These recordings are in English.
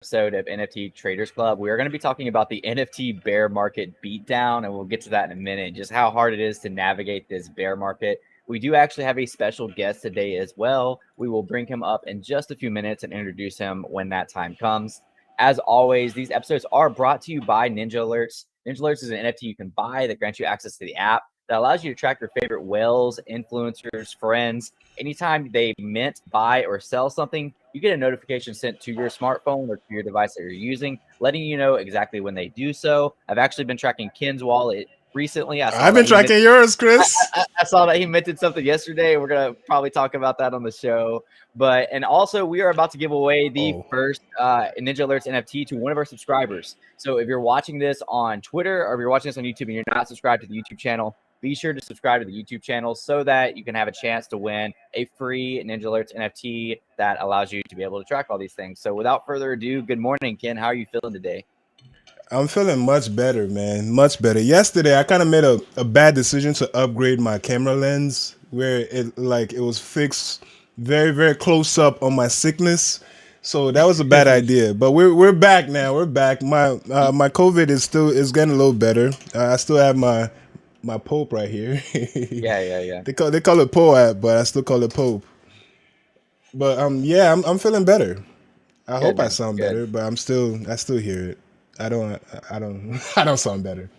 episode of NFT Traders Club. We are going to be talking about the NFT bear market beatdown, and we'll get to that in a minute, just how hard it is to navigate this bear market. We do actually have a special guest today as well. We will bring him up in just a few minutes and introduce him when that time comes. As always, these episodes are brought to you by Ninjalerts. Ninjalerts is an NFT you can buy that grants you access to the app that allows you to track your favorite whales, influencers, friends. Anytime they mint, buy, or sell something, you get a notification sent to your smartphone or to your device that you're using, letting you know exactly when they do so. I've actually been tracking Ken's wallet recently. I've been tracking yours, Chris. I saw that he minted something yesterday. We're going to probably talk about that on the show. And also, we are about to give away the first Ninjalerts NFT to one of our subscribers. So if you're watching this on Twitter or if you're watching this on YouTube and you're not subscribed to the YouTube channel, be sure to subscribe to the YouTube channel so that you can have a chance to win a free Ninjalerts NFT that allows you to be able to track all these things. So without further ado, good morning, Ken. How are you feeling today? I'm feeling much better, man. Much better. Yesterday, I kind of made a bad decision to upgrade my camera lens where it was fixed very, very close up on my sickness. So that was a bad idea. But we're back now. We're back. My COVID is getting a little better. I still have my Pope right here. Yeah. They call it Poap, but I still call it Pope. But yeah, I'm feeling better. I hope I man. sound Good. better, but I still hear it. I don't I don't sound better.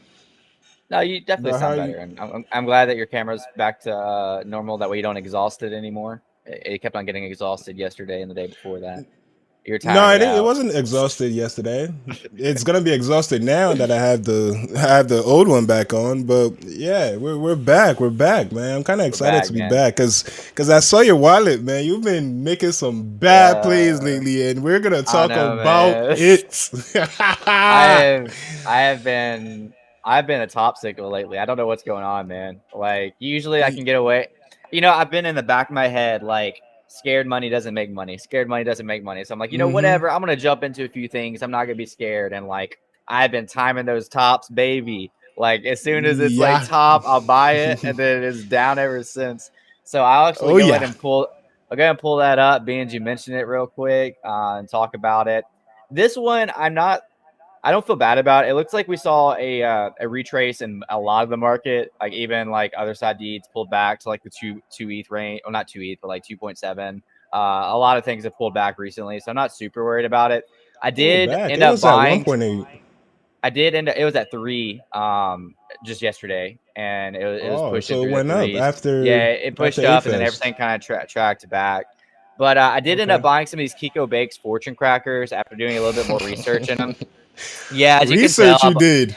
No, you definitely But how sound you? better. And I'm glad that your camera's back to normal. That way you don't exhaust it anymore. It kept on getting exhausted yesterday and the day before that. You're No, tiring it it out. wasn't exhausted yesterday. It's gonna be exhausted now that I have the old one back on. But yeah, we're back. We're back, man. I'm kind of excited back, to be man. back because I saw your wallet, man. You've been making some bad plays lately, and we're gonna I talk know, about man. it. I've been a topsicle lately. I don't know what's going on, man. Like usually I can get away. I've been in the back of my head like scared money doesn't make money. Scared money doesn't make money. So I'm like, Mm-hmm. whatever. I'm gonna jump into a few things. I'm not gonna be scared. And like I've been timing those tops, baby. Like as soon as it's like Yeah. top, I'll buy it, and then it's down ever since. So I'll actually Oh go ahead yeah. and pull. I'll go ahead and pull that up, being you mentioned it real quick, and talk about it. This one, I don't feel bad about it. It looks like we saw a retrace in a lot of the market, like even like other side deeds pulled back to like the two ETH range, or not two ETH, but like 2.7. A lot of things have pulled back recently, so I'm not super worried about it. I Pull did back. end It up was at buying. 1.8. It was at 3 just yesterday, and it was Oh, pushing so it through the went up threes. Yeah, it pushed A up, and then Fest. everything kind of tracked back. But I did end up Okay. buying some of these Kiko Bakes fortune crackers after doing a little bit more research in them. Yeah, as you can tell, Research you did.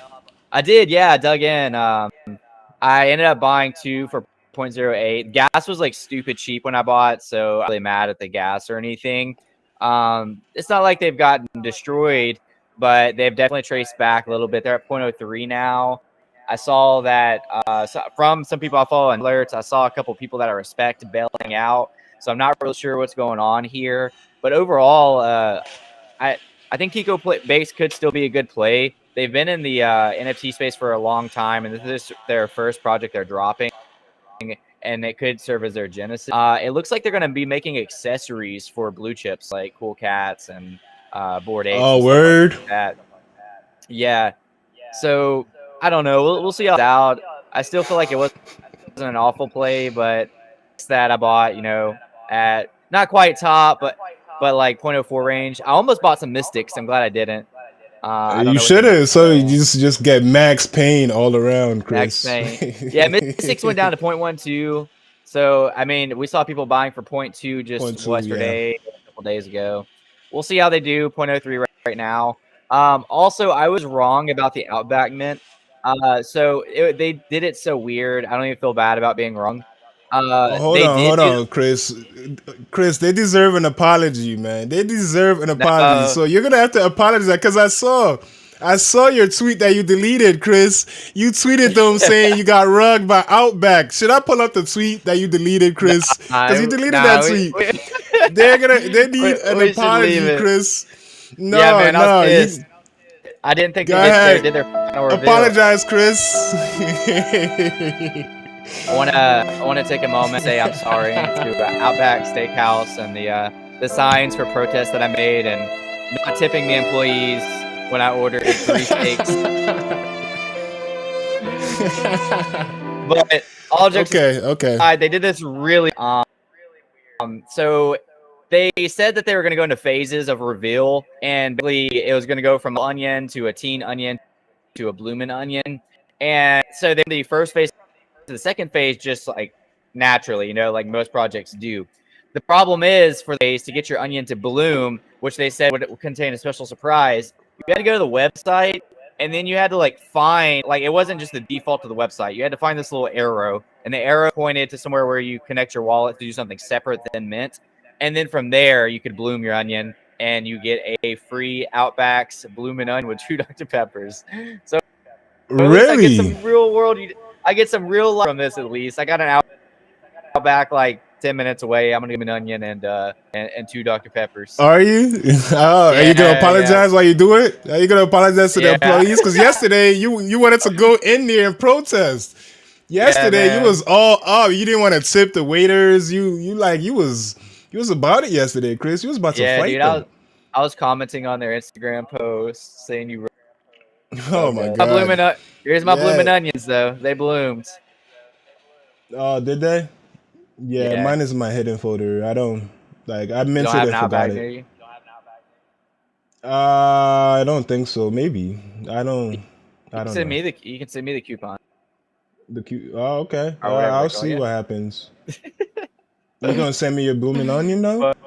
I did. Yeah, I dug in. I ended up buying 2 for 0.08. Gas was like stupid cheap when I bought, so I'm not really mad at the gas or anything. It's not like they've gotten destroyed, but they've definitely traced back a little bit. They're at 0.03 now. I saw that from some people I follow on alerts. I saw a couple people that I respect bailing out, so I'm not really sure what's going on here. But overall, I I think Base could still be a good play. They've been in the NFT space for a long time, and this is their first project they're dropping, and it could serve as their genesis. It looks like they're going to be making accessories for blue chips like Cool Cats and Bored Apes Oh, and stuff like word. that. Yeah. So I don't know. We'll see how it's out. I still feel like it wasn't an awful play, but it's that I bought, at not quite top, but like 0.04 range. I almost bought some Mystics. I'm glad I didn't. I don't You know what the should have. Mystics So are. you just get max pain all around, Max Chris. Payne. Yeah, Mystics went down to 0.12. So, I mean, we saw people buying for 0.2 just Point two, yeah. yesterday, a couple days ago. We'll see how they do. 0.03 right now. Also, I was wrong about the Outback Mint. They did it so weird. I don't even feel bad about being wrong. Oh, They did hold do on, Chris. Chris, they deserve an apology, man. They deserve an apology. no. So you're gonna have to apologize because I saw your tweet that you deleted, Chris. You tweeted them saying you got rugged by Outback. Should I pull up the tweet that you deleted, Chris? Because you deleted that Nah, tweet. They need an we should leave apology, it. Chris. Yeah, No, man, I was no, pissed. you I didn't think go they ahead. did their final reveal. Apologize, Chris. I want to take a moment and say I'm sorry to Outback Steakhouse and the signs for protest that I made, and not tipping the employees when I ordered 3 steaks. But all jokes Okay. aside, they did this really so they said that they were going to go into phases of reveal, and basically it was going to go from onion to a teen onion to a bloomin' onion. And so then the first phase to the second phase just like naturally, like most projects do. The problem is for the phase to get your onion to bloom, which they said would contain a special surprise, you had to go to the website, and then you had to like find, like, it wasn't just the default to the website. You had to find this little arrow, and the arrow pointed to somewhere where you connect your wallet to do something separate than Mint. And then from there, you could bloom your onion, and you get a free Outback's bloomin' onion with 2 Dr. Peppers. So at least I get Really? some real world. I get some real life from this. At least I got an Outback like 10 minutes away. I'm gonna give him an onion and 2 Dr. Peppers. Are you? Oh, are you gonna Yeah. apologize while you do it? Are you gonna apologize to the Yeah. employees? Because yesterday you wanted to go in there and protest. Yeah, Yesterday you man. was all up. You didn't want to tip the waiters. You was about it yesterday, Chris. You was about to Yeah, fight dude. them. I was commenting on their Instagram posts saying you Oh wrote my that. My god. here's my Yeah. blooming onions though. They bloomed. Oh, did they? Yeah, Yeah. mine is in my hidden folder. I don't like. I You don't minted have and an forgot Outback it. near you? I don't think so. Maybe. I don't. You I can don't know. send me the coupon Oh, okay. or whatever they I'll call see you. what happens. You gonna send me your blooming onion though? But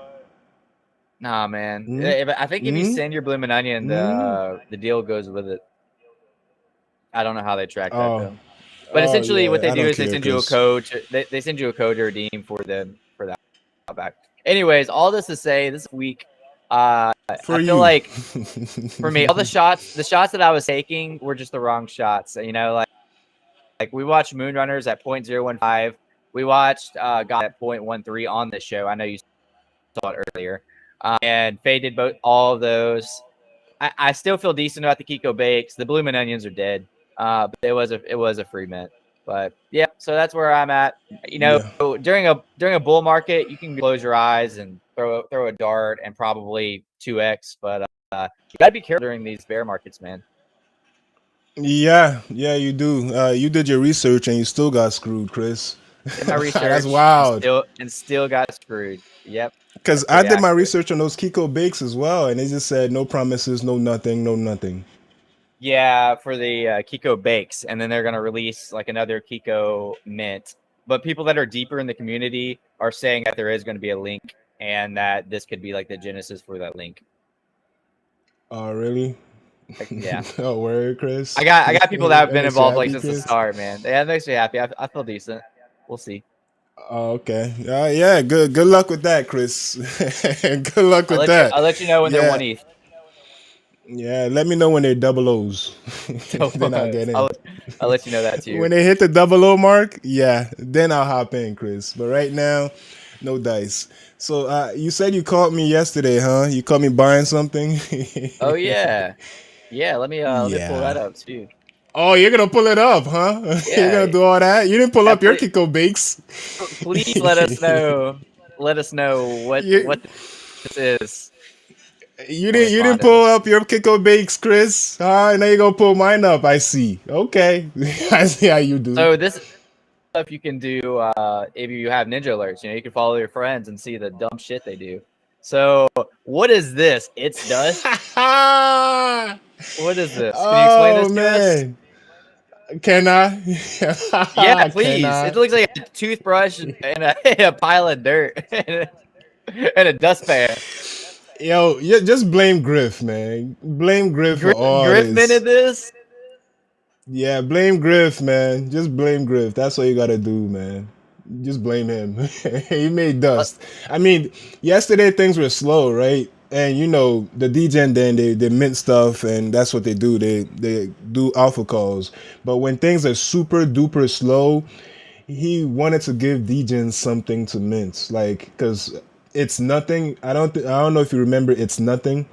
nah, man. Hmm. I think if you Hmm. send your blooming onion, Hmm. the deal goes with it. I don't know how they track that Oh. though. But Oh essentially, what yeah. they I do don't is they care, send you a Chris. code. They send you a code to redeem for that Outback. Anyways, all this to say, this week, For I feel you. like for me, all the shots that I was taking were just the wrong shots. Like we watched Moonrunners at 0.015. We watched God at 0.13 on this show. I know you saw it earlier. And Faye did all of those. I still feel decent about the Kiko Bakes. The Bloomin' Onions are dead. But it was a free mint. But yeah, so that's where I'm at. Yeah. During a bull market, you can close your eyes and throw a dart and probably 2x. But you gotta be careful during these bear markets, man. Yeah. Yeah. You do. You did your research and you still got screwed, Chris. Did my That's research and wild. still got screwed. Yep, Because that's I pretty did my accurate. research on those Kiko bakes as well, and they just said no promises, no nothing, no nothing. Yeah, for the Kiko Bakes, and then they're gonna release like another Kiko Mint. But people that are deeper in the community are saying that there is going to be a link, and that this could be like the genesis for that link. Oh, really? Like, yeah, Oh, word, Chris. I got people that have That been makes you involved like happy, since the Chris. start, man. Yeah, it makes me happy. I feel decent. We'll see. Oh, okay. Yeah. Good luck with that, Chris. Good luck with that. I'll let you know when they're Yeah. 1 ETH. Yeah. Let me know when they're double O's. Then I'll get in. I'll let you know that too. When they hit the double O mark, yeah, then I'll hop in, Chris. But right now, no dice. So you said you caught me yesterday, huh? You caught me buying something. Oh yeah, yeah. Let me pull that Yeah. up too. Oh, you're gonna pull it up, huh? You're gonna Yeah, do all that. You didn't pull yeah. up your Kiko bakes. Please let us know. Let us know you what this is. you Let me didn't you find didn't him. pull up your Kiko bakes, Chris. Now you're gonna pull mine up. I see. Okay, I see how you do. So this stuff you can do if you have Ninjalerts. You can follow your friends and see the dumb shit they do. So what is this? It's dust. What is this? Can you explain Oh this to us? man, can I? Yeah, Can please. It I? looks like a toothbrush and a pile of dirt and a dustpan. Yo, just blame Griff, man. Blame Griff for all Griff this. minted this. Yeah, blame Griff, man. Just blame Griff. That's all you gotta do, man. Just blame him. He made Uh, dust. I mean, yesterday things were slow, right? And the DJ and then they mint stuff, and that's what they do. They do alpha calls. But when things are super duper slow, he wanted to give DJs something to mint, like because it's nothing. I don't know if you remember. It's nothing.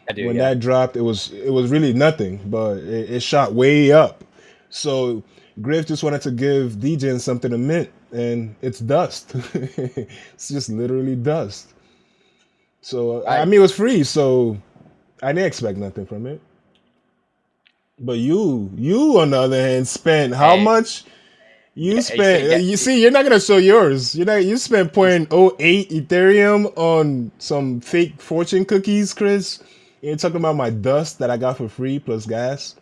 I do, When yeah. that dropped, it was really nothing, but it shot way up. So Griff just wanted to give DJs something to mint, and it's dust. It's just literally dust. So I I mean, it was free, so I didn't expect nothing from it. But you on the other hand spent how Hey, much? You you say spent. You see, you're not gonna show yours. You spent 0.08 Ethereum on some fake fortune cookies, Chris. You're talking about my dust that I got for free plus gas.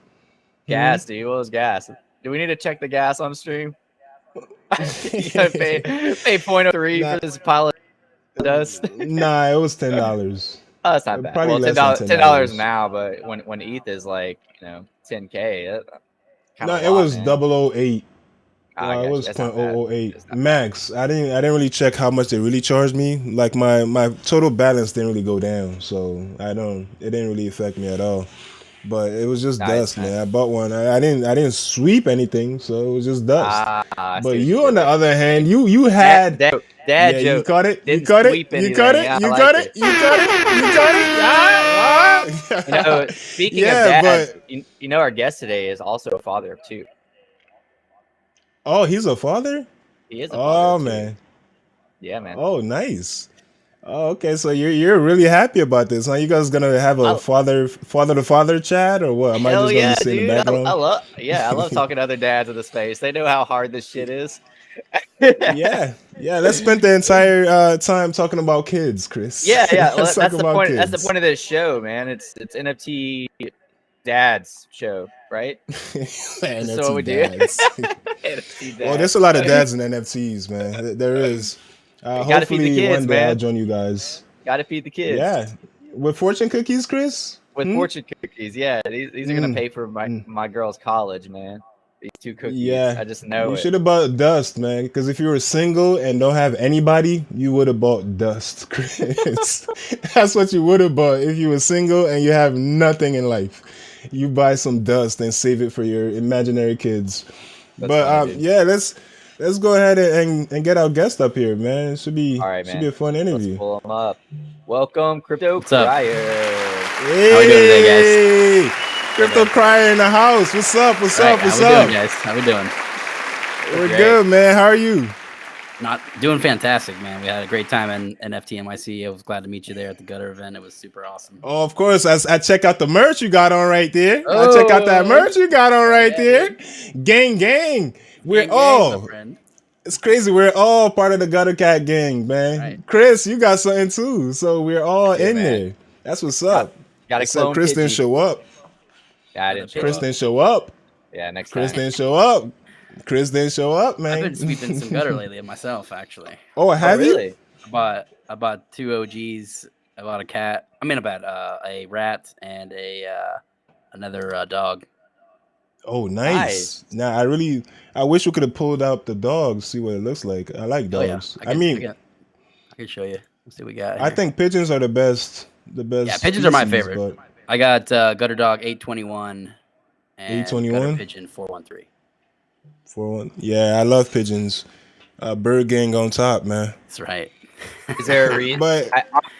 Hmm? gas, dude. What was gas? Do we need to check the gas on stream? You gotta pay 0.03 Nah, for this pile of dust. nah, it was $10. Oh, that's not bad. Probably Well, less than $10 $10. now, but when ETH is like 10K, that's kind No, of a it lot, was man. 008. I It got you. was That's not bad. 0.008 It's not bad. max. I didn't really check how much they really charged me. Like my total balance didn't really go down, so it didn't really affect me at all. But it was just Nice, dust, man. I nice. bought one. I didn't sweep anything, so it was just dust. I But see what you you on did the there. other hand, Okay. you Dad, had dad, dad yeah, you joke. caught it, you Didn't caught it, sweep you caught anything. it, Yeah, I you like caught it, it. you caught it, you caught it. Speaking of Yeah, dads, but our guest today is also a father of two. oh, he's a father? He is a father of Oh two. man. Yeah, man. Oh, nice. Oh, okay. So you're really happy about this, huh? You guys gonna have a I, father to father chat or what? Am I hell just gonna be yeah, sitting in the dude. background? I love talking to other dads in the space. They know how hard this shit is. Yeah, yeah. Let's spend the entire time talking about kids, Chris. Yeah, yeah. Well, Let's talk about That's the kids. point of this show, man. It's NFT dads show, right? This is what NFT we do. dads. NFT Well, there's a dads. lot of dads in NFTs, man. There is. Got to feed the Hopefully kids, one day I'll man. join you guys. Got to feed the kids Yeah, with fortune cookies, Chris. with Hmm? fortune cookies. Yeah, these are gonna Mm, pay for mm. my girl's college, man. These two cookies, Yeah, I just know you it. should have bought dust, man. Because if you were single and don't have anybody, you would have bought dust, Chris. That's what you would have bought if you were single and you have nothing in life. You buy some dust and save it for your imaginary kids. That's But funny, dude. yeah, let's go ahead and get our guest up here, man. It All right, should be man. a fun Let's interview. pull them up. Welcome, Crypto What's up? Crier. How we doing today, guys? Hey, Hey, Crypto man. Crier in the house. What's up? What's All right, up? how What's we doing, up? guys? How we doing? We're Great. good, man. How are you? Not doing fantastic, man. We had a great time in NFT NYC. I was glad to meet you there at the Gutter event. It was super awesome. Oh, of course. I check out the merch you got on right there. I check out that Oh, merch you got on right yeah, there. dude. Gang, gang. We're Gang, my all. friend. It's crazy. We're all part of the Gutter Cat gang, Right. man. Chris, you got something too. So we're all I do, in man. there. That's what's Got up. to Except clone Chris didn't Pidgey. show up. Yeah, I Got a didn't show Chris up. Pidgey. didn't show up. Yeah, next Chris time. didn't show up. Chris didn't show up, man. I've been sweeping some Gutter lately myself, actually. Oh, Oh, have you? really? I bought two OGs. I bought a cat. I mean, a rat and another dog. Oh, Nice. nice. Now I wish we could have pulled out the dogs, see what it looks like. I like Oh yeah, dogs. I mean, I can show you. Let's see what we got. I Here. think pigeons are the best. The best. Yeah, pigeons are my species, favorite. But I got Gutter Dog 821 and Gutter 821 Pigeon 413. 4-1. Yeah, I love pigeons. Bird gang on top, man. That's right. Is there a reason? But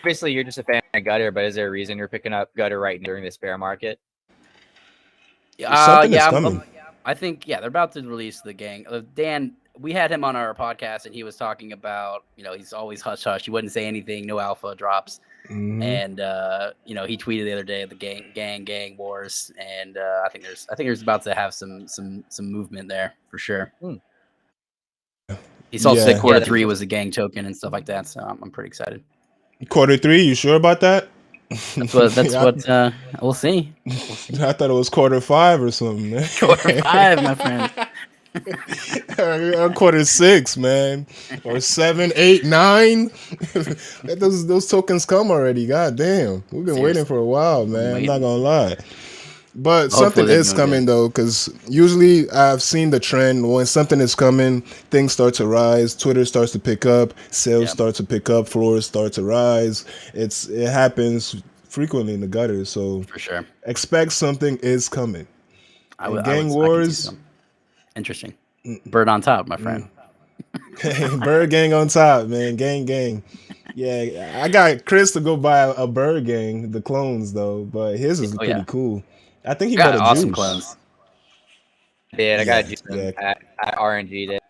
Obviously, you're just a fan of Gutter, but is there a reason you're picking up Gutter right now during this bear market? something is Yeah, coming. I think they're about to release the gang. Dan, we had him on our podcast, and he was talking about he's always hush hush. He wouldn't say anything. No alpha drops. Hmm. And he tweeted the other day the gang wars, and I think there's about to have some movement there for sure. He also said Yeah. quarter Yeah, three was a gang token and stuff like that, so I'm pretty excited. Quarter 3, you sure about that? That's what we'll see. I thought it was quarter 5 or something, man. Quarter 5, my friend. Or quarter 6, man, or 7, 8, 9. Let those tokens come already. God damn, we've been waiting Seriously. for a while, man. I'm not gonna lie. But Hopefully something they're is doing coming though, because usually I've seen the trend when something is coming, things start to rise. Twitter starts to pick up, sales Yeah. start to pick up, floors start to rise. It happens frequently in the gutters, so For sure. expect something is coming. I And would gang I can see wars, some. Interesting. Bird on top, my friend. bird gang on top, man. Gang, gang. Yeah, I got Chris to go buy a bird gang, the clones though, but his is Oh, pretty yeah. cool. I think he Got bought a awesome juice. clones. I did. I got Yeah, to do yeah. some. I RNG'd it.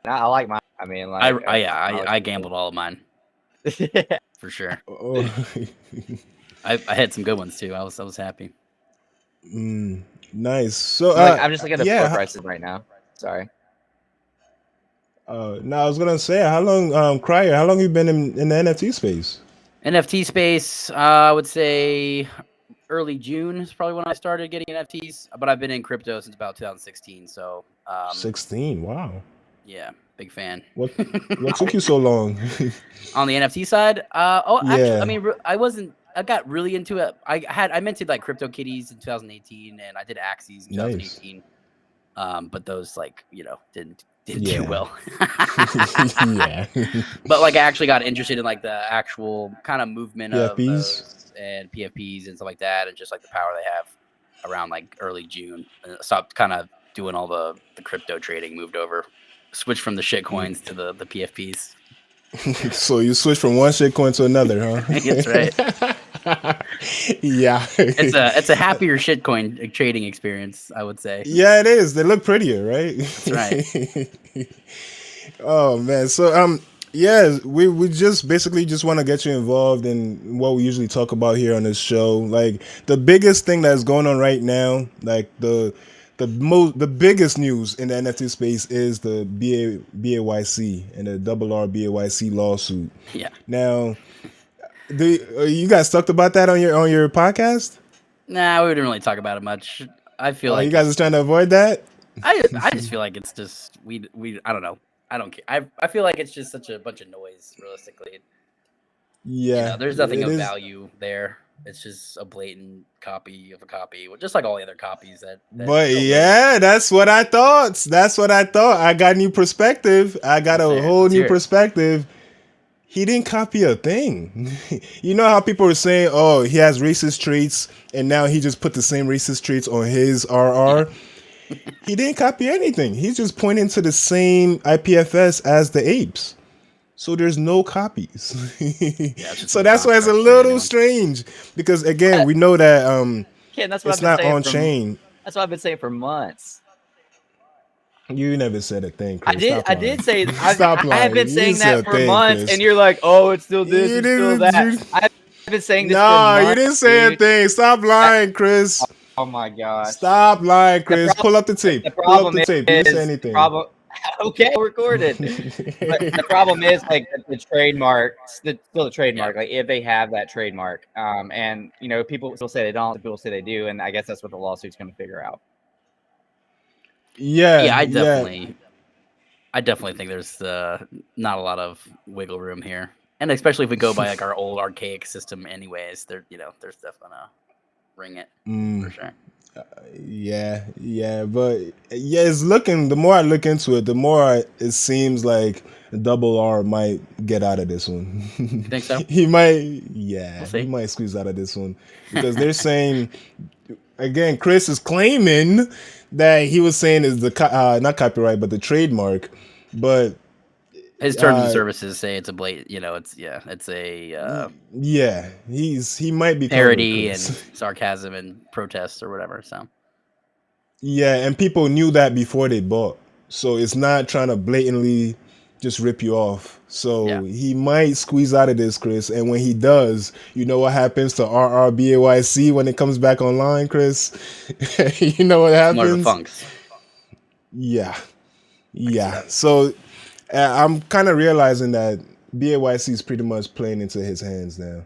I like mine. I mean, like, I gambled all of mine for sure. Oh, I had some good ones too. I was happy. Nice. So I'm just looking at the floor yeah. prices right now. Sorry. No, I was gonna say, how long, Crier? How long you been in the NFT space? NFT space, I would say early June is probably when I started getting NFTs. But I've been in crypto since about 2016. So 16. Wow. yeah, big fan. What took you so long? On the NFT side, actually, I Yeah. mean, I got really into it. I minted like Crypto Kitties in 2018, and I did Axes in Nice. 2018. But those didn't do Yeah. well. Yeah. But like I actually got interested in like the actual kind of movement of PFPs. those and PFPs and stuff like that, and just like the power they have around like early June. And stopped kind of doing all the crypto trading, moved over, switched from the shit coins to the PFPs. So you switch from one shitcoin to another, huh? That's right. Yeah. It's a happier shitcoin trading experience, I would say. Yeah, it is. They look prettier, right? That's right. Oh man. So yeah, we just basically just want to get you involved in what we usually talk about here on this show. Like the biggest thing that's going on right now, like the biggest news in the NFT space is the BAYC and the RRBAYC lawsuit. Yeah. Now, you guys talked about that on your podcast? Nah, we wouldn't really talk about it much. I feel like You guys are trying to avoid that? I just feel like it's just we I don't know. I don't care. I feel like it's just such a bunch of noise, realistically. Yeah, There's nothing it of is. value there. It's just a blatant copy of a copy, just like all the other copies that But don't yeah, that's what I thought. That's what I thought. I got new perspective. I got a whole Let's new hear it. perspective. He didn't copy a thing. You know how people were saying, "Oh, he has racist traits," and now he just put the same racist traits on his RR. Yeah. He didn't copy anything. He's just pointing to the same IPFS as the apes. So there's no copies. So that's why it's a little strange, because again, we know that Ken, that's what it's I've been not saying on chain. That's what I've been saying for months. You never said a thing, Chris. I did say Stop I have been lying. saying You said that a for thing, months, Chris. and you're like, oh, it's still this, You it's still didn't. that. I've been saying this for No, months. you didn't say dude. a thing. Stop lying, Chris. Oh my gosh. Stop lying, Chris. Pull up the tape. The Pull up problem the tape. You didn't say is anything. okay, recorded. But the problem is like the trademark, still the trademark. Like if they have that trademark, and people still say they don't, people say they do, and I guess that's what the lawsuit's going to figure out. Yeah, I definitely think there's not a lot of wiggle room here, and especially if we go by like our old archaic system, anyways. There's definitely gonna ring it for sure. Yeah, but yeah, it's looking. The more I look into it, the more it seems like Double R might get out of this one. You think so? He might. Yeah, We'll see. he might squeeze out of this one, because they're saying again. Chris is claiming that he was saying is the not copyright but the trademark, but his terms of services say it's a blatant. It's a yeah. He might be parody covered, and sarcasm and protests or whatever. So yeah, and people knew that before they bought, so it's not trying to blatantly just rip you off. So he might squeeze out of this, Chris. And when he does, you know what happens to RRBAYC when it comes back online, Chris? You know what happens? Yeah. So I'm kind of realizing that BAYC is pretty much playing into his hands now.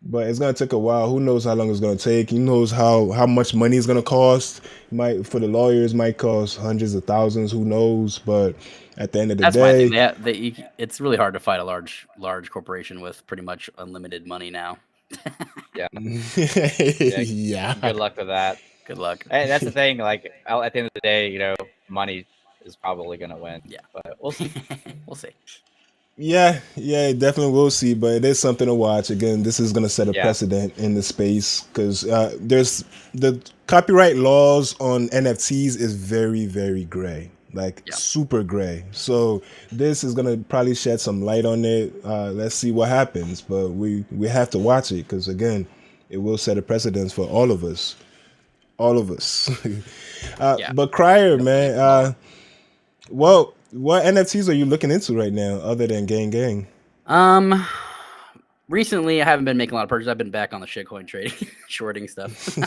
But it's gonna take a while. Who knows how long it's gonna take? Who knows how much money it's gonna cost? For the lawyers, might cost hundreds of thousands. Who knows? But at the end of the day, my thing. It's really hard to fight a large corporation with pretty much unlimited money now. Yeah. Yeah. Good luck with that. Good luck. And that's the thing. Like at the end of the day, money is probably gonna win. Yeah, but we'll see. We'll see. Yeah, definitely we'll see, but it is something to watch. Again, this is going to set a precedent in the space, because there's the copyright laws on NFTs is very, very gray, super gray. So this is going to probably shed some light on it. Let's see what happens, but we have to watch it, because again, it will set a precedent for all of us. But Crier, man, what NFTs are you looking into right now, other than Gang? Recently, I haven't been making a lot of purchases. I've been back on the shitcoin trading, shorting stuff.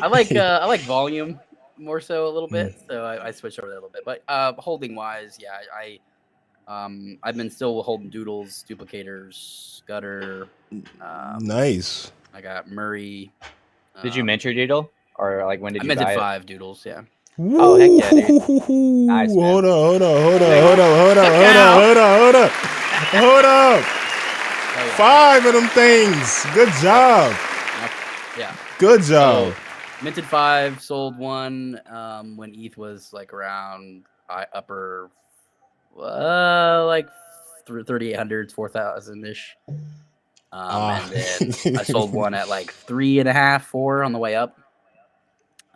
I like volume more so a little bit, so I switched over there a little bit. But holding wise, yeah, I've been still holding doodles, duplicators, gutter. Nice. I got Murray. Did you mint your doodle, or like when I did you minted buy it? 5 doodles. Yeah. Oh, heck yeah, dude. Woo! Nice, man. Hold up, hold up, hold up, Wait. hold up, hold up, Look hold up, out. hold up, hold up, hold up. Oh, yeah. 5 of them things. Good job. Yeah. Good job. So, minted 5, sold 1 when ETH was like around upper like 3,800s, 4,000 ish. And then I sold 1 at like 3.5, 4 on the way up.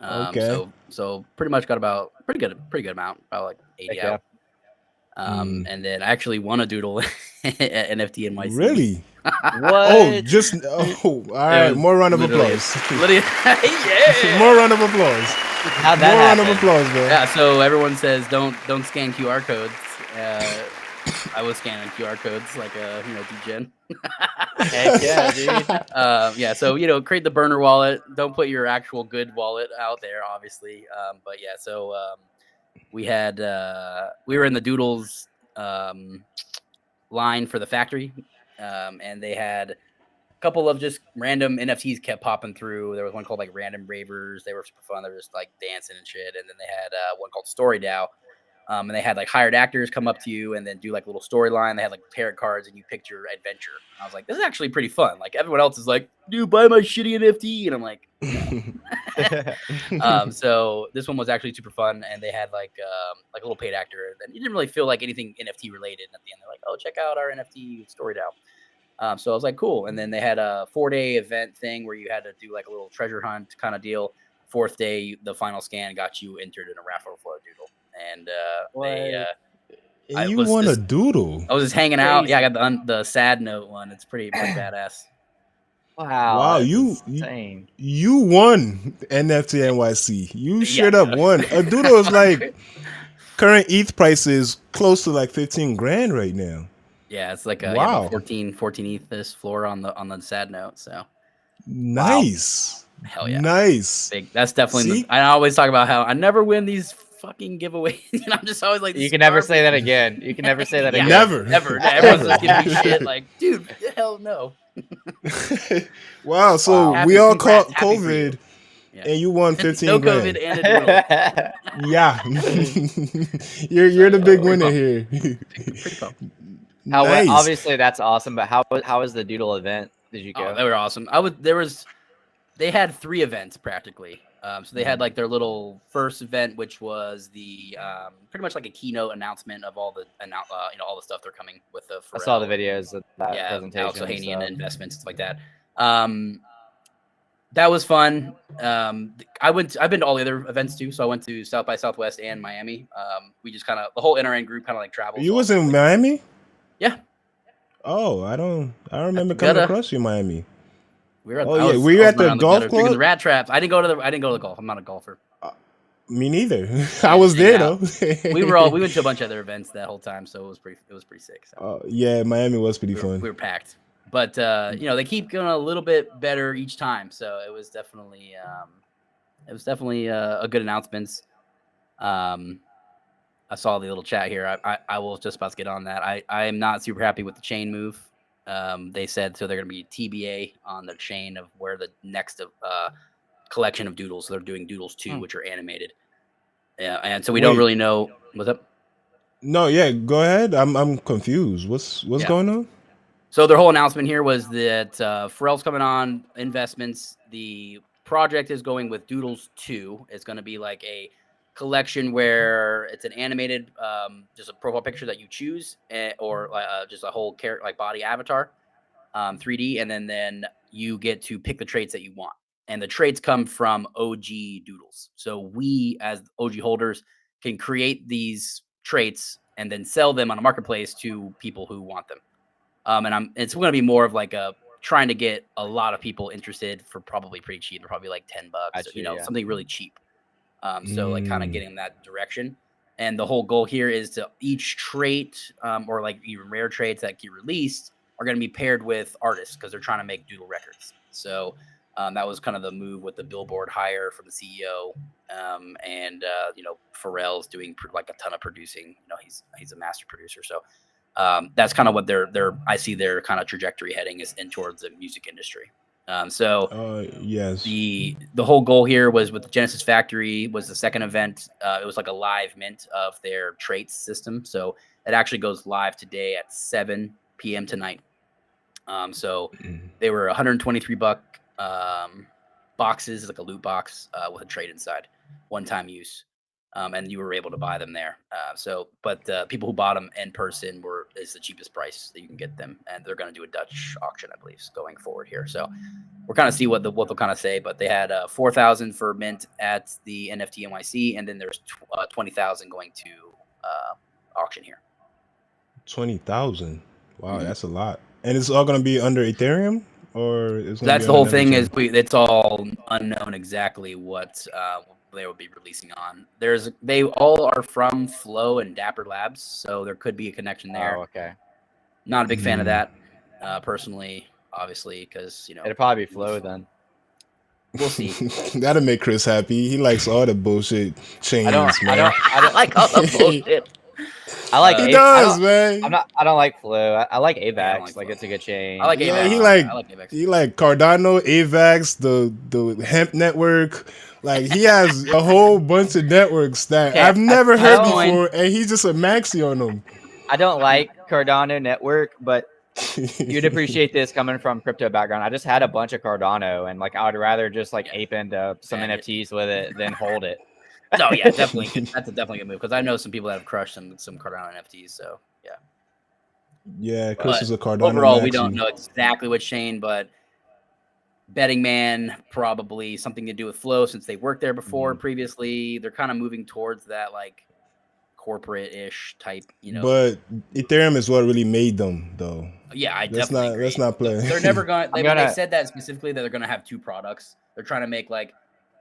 Okay. So pretty much got about pretty good amount, about like 80 Heck out. And then I actually won a doodle at NFT NYC. Really? What? All right. More round of applause. Yeah. More round of applause. How'd that More round of happen? applause, bro. Yeah, so everyone says don't scan QR codes. I was scanning QR codes like a degen. Heck yeah, dude. Yeah, so create the burner wallet. Don't put your actual good wallet out there, obviously. But yeah, so we were in the Doodles line for the factory, and they had a couple of just random NFTs kept popping through. There was one called like Random Ravers. They were super fun. They were just like dancing and shit. And then they had one called Story DAO. And they had like hired actors come up to you and then do like a little storyline. They had like parrot cards and you picked your adventure. And I was like, this is actually pretty fun. Like everyone else is like, dude, buy my shitty NFT. And I'm like, no. So this one was actually super fun. And they had like a little paid actor. And you didn't really feel like anything NFT related. And at the end, they're like, oh, check out our NFT story DAO. So I was like, cool. And then they had a 4-day event thing where you had to do like a little treasure hunt kind of deal. 4th day, the final scan got you entered in a raffle for a doodle. And And you won a doodle. I was just hanging out. Yeah, I got the sad note one. It's pretty badass. Wow, that's you insane. you won NFT NYC. You straight up won. A doodle is like current ETH price is close to like 15 grand right now. Yeah, it's like wow. 14 ETH this floor on the sad note. So nice. Wow. Hell yeah. Nice. That's definitely I always talk about how I never win these fucking giveaways. And I'm just always like, you can never say that again. You can never say that again. Never. Everyone's just giving me shit like, dude, hell no. Wow. So we all caught COVID and you won 15 no grand. COVID and a doodle. Yeah. you're the big winner here. Pretty cool. Nice. Obviously that's awesome, but how was the doodle event? Did you go? Oh, they were awesome. They had 3 events practically. So they had like their little first event, which was the pretty much like a keynote announcement of all the all the stuff they're coming with the. I saw the videos of that presentation. Alex Ohanian investments, stuff like that. That was fun. I've been to all the other events too. So I went to South by Southwest and Miami. We just the whole NRN group kind of like traveled. You was in Miami? Yeah. Oh, I don't remember coming across you in Miami. We were were you at the golf club? The rat traps. I didn't go to the golf. I'm not a golfer. Me neither. I was there though. we went to a bunch of other events that whole time, so it was pretty sick. So. Yeah, Miami was pretty fun. We were packed, but they keep going a little bit better each time. So it was definitely a good announcements. I saw the little chat here. I will just about to get on that. I am not super happy with the chain move. They said so they're going to be TBA on the chain of where the next collection of doodles. So they're doing doodles 2, which are animated. Yeah, and so we don't really know what's up. No, yeah, go ahead. I'm confused. What's going on? So their whole announcement here was that Pharrell's coming on investments. The project is going with Doodles 2. It's going to be like a collection where it's an animated, just a profile picture that you choose, or just a whole character, like body avatar, 3D, and then you get to pick the traits that you want. And the traits come from OG Doodles. So we, as OG holders, can create these traits and then sell them on a marketplace to people who want them. And it's going to be more of like trying to get a lot of people interested for probably pretty cheap. They're probably like $10, something really cheap. So like kind of getting in that direction. And the whole goal here is to each trait or like even rare traits that get released are going to be paired with artists because they're trying to make doodle records. So that was kind of the move with the Billboard hire from the CEO, and Pharrell's doing like a ton of producing. He's a master producer, so that's kind of what I see their kind of trajectory heading is in towards the music industry. Yes. The whole goal here was with the Genesis Factory was the second event. It was like a live mint of their traits system, so it actually goes live today at 7 p.m. tonight. So they were $123 boxes, like a loot box with a trait inside, one-time use, and you were able to buy them there. But people who bought them in person is the cheapest price that you can get them, and they're going to do a Dutch auction, I believe, going forward here. So we're kind of see what they'll kind of say. But they had 4,000 for mint at the NFT NYC, and then there's 20,000 going to auction here. 20,000. Wow, that's a lot. And it's all going to be under Ethereum, or it's going That's the whole thing. It's all unknown exactly what they will be releasing on. They all are from Flow and Dapper Labs, so there could be a connection there. Oh, okay. Not a big fan of that, personally, obviously, because it'll probably be Flow then. We'll see. That'll make Chris happy. He likes all the bullshit chains, man. I don't like all the bullshit. I like he does, man. I don't like Flow. I like AVAX. Yeah, like it's a good chain. I like AVAX. Yeah, he like Cardano, AVAX, the hemp network. Like he has a whole bunch of networks that I've never heard before, and he's just a maxi on them. I don't like Cardano network, but you'd appreciate this coming from crypto background. I just had a bunch of Cardano, and like I would rather just like ape into some NFTs with it than hold it. No, yeah, definitely. That's definitely a good move because I know some people that have crushed some Cardano NFTs. So yeah. Yeah, Chris is a Cardano. Overall, we don't know exactly what chain, but Betting Man probably something to do with Flow since they worked there before previously. They're kind of moving towards that like corporate-ish type, But Ethereum is what really made them, though. Yeah, I definitely agree. Let's not play. They're never going. They said that specifically that they're going to have two products. They're trying to make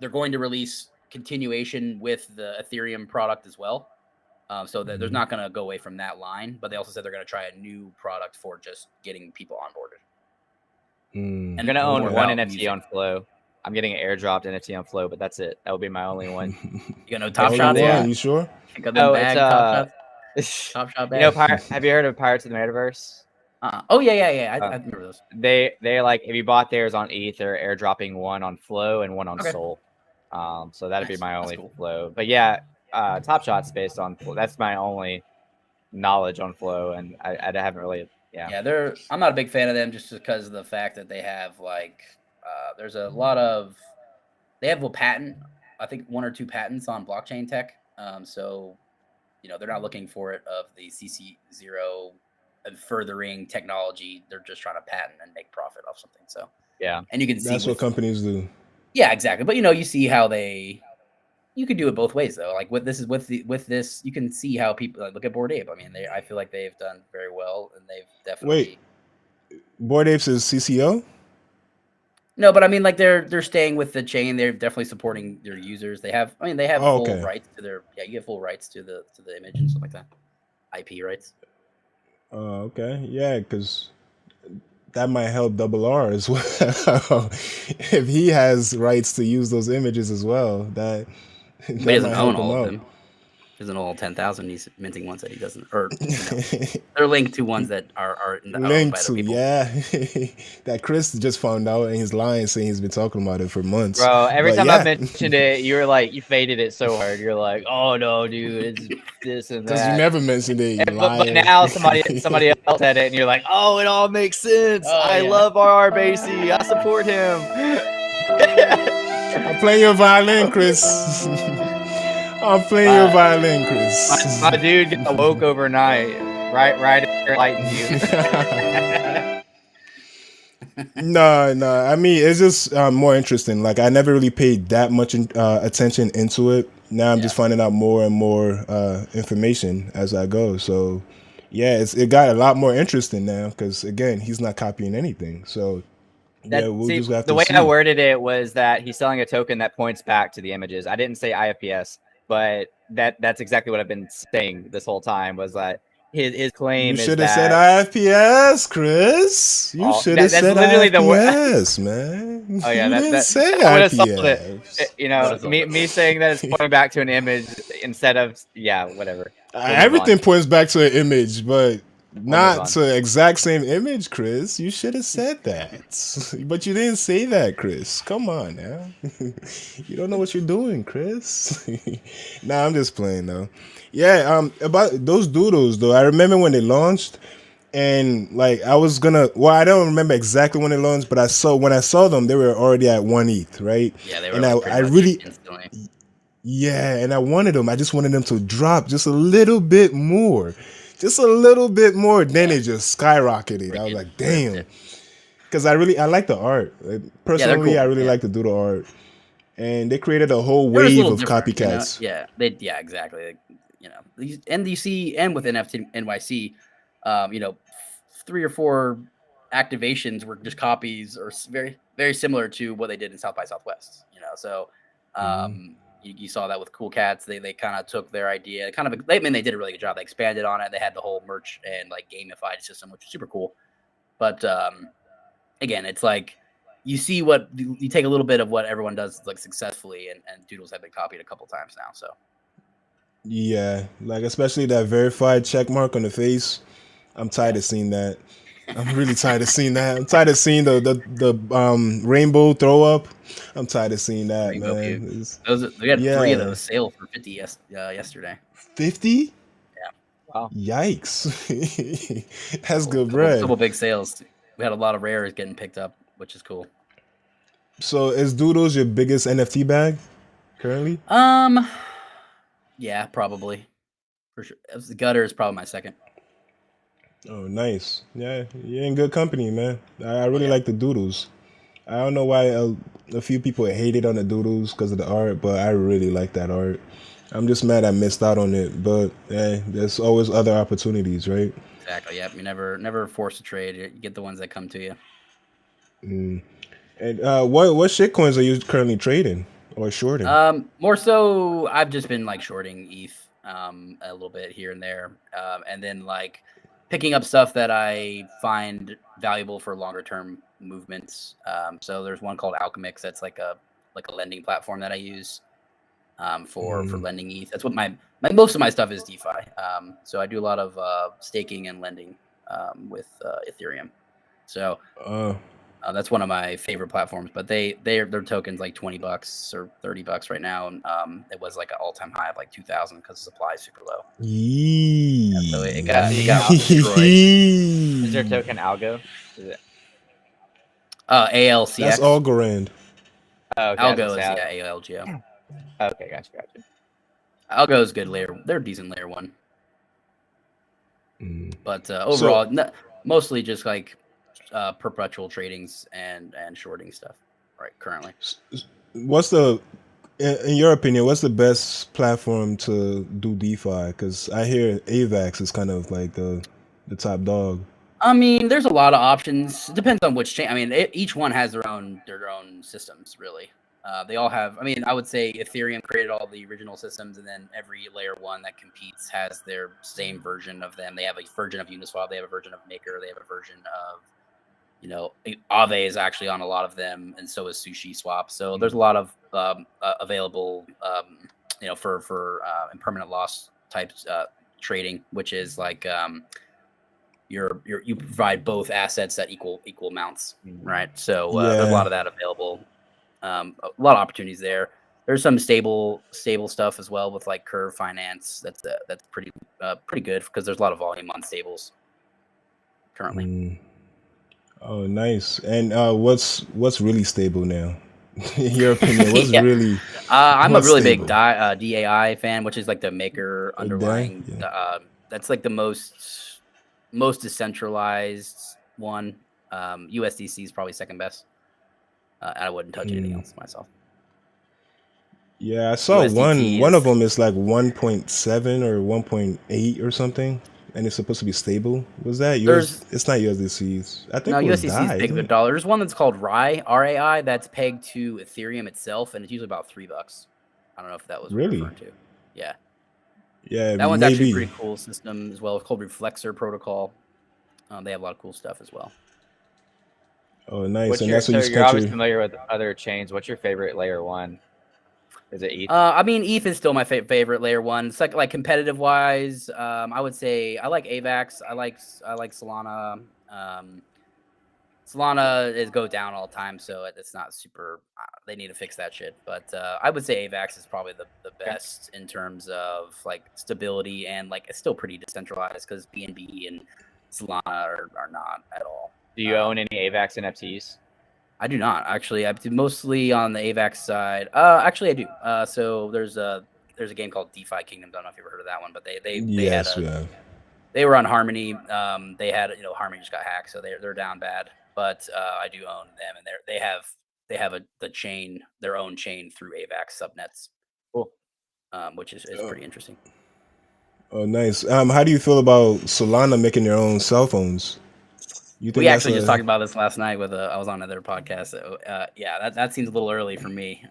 they're going to release continuation with the Ethereum product as well, so that there's not going to go away from that line. But they also said they're going to try a new product for just getting people onboarded. I'm going to own one NFT on Flow. I'm getting an airdropped NFT on Flow, but that's it. That will be my only one. You got no Top Shots? Yeah, you sure? It's Top Shot bag. Have you heard of Pirates of the Metaverse? Oh yeah. I remember those. They like if you bought theirs on ETH, they're airdropping one on Flow and one on Sol. So that'd be my only Flow. But yeah, Top Shot's based on Flow. That's my only knowledge on Flow, and I haven't really. Yeah, I'm not a big fan of them just because of the fact that they have there's a lot of they have a patent. I think 1 or 2 patents on blockchain tech. So they're not looking for it of the CC0 and furthering technology. They're just trying to patent and make profit off something. So yeah, and you can see that's what companies do. Yeah, exactly. But you see how you could do it both ways though. Like with this, you can see how people look at Bored Ape. I mean, I feel like they've done very well, and they've definitely. Wait, Bored Apes is CCO? No, but I mean, they're staying with the chain. They're definitely supporting their users. They have full rights to their. Yeah, you have full rights to the image and stuff like that. IP rights. Oh, okay. Yeah, because that might help Double R as well. If he has rights to use those images as well, that he doesn't own all of them. He doesn't own 10,000. He's minting ones that he doesn't, or they're linked to ones that are linked to. People. Yeah, that Chris just found out, and he's lying, saying he's been talking about it for months. Bro, every time I mentioned it, you were like, you faded it so hard. You're like, oh no, dude, it's this and that. Because you never mentioned it. But now somebody else had it, and you're like, oh, it all makes sense. I love RR Basie. I support him. I'm playing your violin, Chris. I'm playing your violin, Chris. My dude got woke overnight. Right, enlightened you. No. I mean, it's just more interesting. Like, I never really paid that much attention into it. Now I'm just finding out more and more information as I go. So, yeah, it got a lot more interesting now because, again, he's not copying anything. So, we'll just have to see. The way I worded it was that he's selling a token that points back to the images. I didn't say IFPS. But that's exactly what I've been saying this whole time was that his claim You is should have said that IFPS, Chris. You should have that's said literally the word. IFPS, man. Oh yeah, You didn't that say I would have sold it. IPS. You What know, is all that? me saying that it's pointing back to an image instead of whatever. We'll move on. Everything points back to an image, but We'll move not on. to the exact same image, Chris. You should have said that. But you didn't say that, Chris. Come on now. You don't know what you're doing, Chris. Nah, I'm just playing though. Yeah, about those doodles though. I remember when they launched and like I was gonna I don't remember exactly when they launched, but when I saw them, they were already at 1 ETH, right? Yeah, they were And like I pretty much really instantly. yeah, and I wanted them. I just wanted them to drop just a little bit more. Just a little bit more. Then it just skyrocketed. I was like, damn. Because I like the art. Like, Yeah, they're personally, cool. I really Yeah. like to do the art. And they created a whole They're just a wave little of different, you know? copycats. Yeah, exactly. Like, you know, and you see, and with NFT NYC, you know, 3 or 4 activations were just copies or very, very similar to what they did in South by Southwest. You know, so you saw that with Cool Cats. They kind of took their idea, they did a really good job. They expanded on it. They had the whole merch and like gamified system, which is super cool. But again, it's like you see what you take a little bit of what everyone does like successfully, and Doodles have been copied a couple times now. So Yeah, like especially that verified check mark on the face. I'm tired of seeing that. I'm really tired of seeing that. I'm tired of seeing the rainbow throw up. I'm tired of seeing that, Rainbow man. Puke. We had 3 of Yeah, those sale for 50 yesterday. 50. Yeah, Wow. Yikes. That's good couple bread. big sales. We had a lot of rares getting picked up, which is cool. So is Doodles your biggest NFT bag currently? Yeah, probably for sure. The Gutter is probably my second. Oh, nice. Yeah, you're in good company, man. I really Yeah. like the Doodles. I don't know why a few people hated on the Doodles because of the art, but I really like that art. I'm just mad I missed out on it, but hey, there's always other opportunities, right? Exactly. Yep. You never force a trade. You get the ones that come to you. And what shitcoins are you currently trading or shorting? More so, I've just been like shorting ETH, a little bit here and there, and then like picking up stuff that I find valuable for longer term movements. So there's one called Alchemix that's like a lending platform that I use, for lending ETH. That's what my most of my stuff is DeFi. So I do a lot of staking and lending with Ethereum. So that's one of my favorite platforms, but their tokens like $20 or $30 right now, and it was like an all-time high of like 2,000 because the supply is super low. Yee. Yeah, so it The got destroyed. Is your token Algo? Is it? ALCX. That's Algorand. Oh, okay. Algo is ALGO. Okay, gotcha. Algo is good layer. They're a decent layer one. But overall, mostly just like perpetual tradings and shorting stuff right currently. What's in your opinion, what's the best platform to do DeFi? Because I hear AVAX is kind of like the top dog. I mean, there's a lot of options. It depends on which chain. I mean, each one has their own systems, really. They all have. I mean, I would say Ethereum created all the original systems, and then every layer one that competes has their same version of them. They have a version of Uniswap. They have a version of Maker. They have a version of, you know, Aave is actually on a lot of them, and so is Sushi Swap. So there's a lot of available, you know, for impermanent loss types trading, which is like you provide both assets at equal amounts, right? So there's a lot of that available. A lot of opportunities there. There's some stable stuff as well with like Curve Finance. That's pretty good because there's a lot of volume on stables currently. Oh, nice. And what's really stable now? In your opinion, what's really? I'm a really stable? big DAI fan, which is like the Maker underlying. Yeah. That's like the most decentralized one. USDC is probably second best. I wouldn't touch anything else myself. Yeah, I saw USDT one of them is like 1.7 or 1.8 or something, and it's supposed to be stable. Was that yours? It's not USDC's. I think it was USDC is DAI. pegged to $1. There's one that's called RAI, that's pegged to Ethereum itself, and it's usually about $3. I don't know if that was what you're referring to. Yeah. Yeah, That one's actually a maybe. pretty cool system as well. It's called Reflexor Protocol. They have a lot of cool stuff as well. Oh, nice. What's And your that's what so you you're got obviously your. familiar with other chains. What's your favorite layer one? Is it ETH? I mean, ETH is still my favorite layer one. It's like competitive wise, I would say I like AVAX. I like Solana. Solana is go down all the time, so it's not super. They need to fix that shit. But I would say AVAX is probably the Okay. best in terms of like stability and like it's still pretty decentralized because BNB and Solana are not at all. Do you own any AVAX NFTs? I do not actually. I do mostly on the AVAX side. Actually, I do. So there's a game called DeFi Kingdom. Don't know if you ever heard of that one, but they had Yes, yeah. they were on Harmony. They had Harmony just got hacked, so they're down bad. But I do own them, and they have the chain, their own chain through AVAX subnets, Cool. which is pretty interesting. Oh, nice. How do you feel about Solana making their own cell phones? You think We that's actually just a? talked about this last night with I was on another podcast. So, yeah, that seems a little early for me.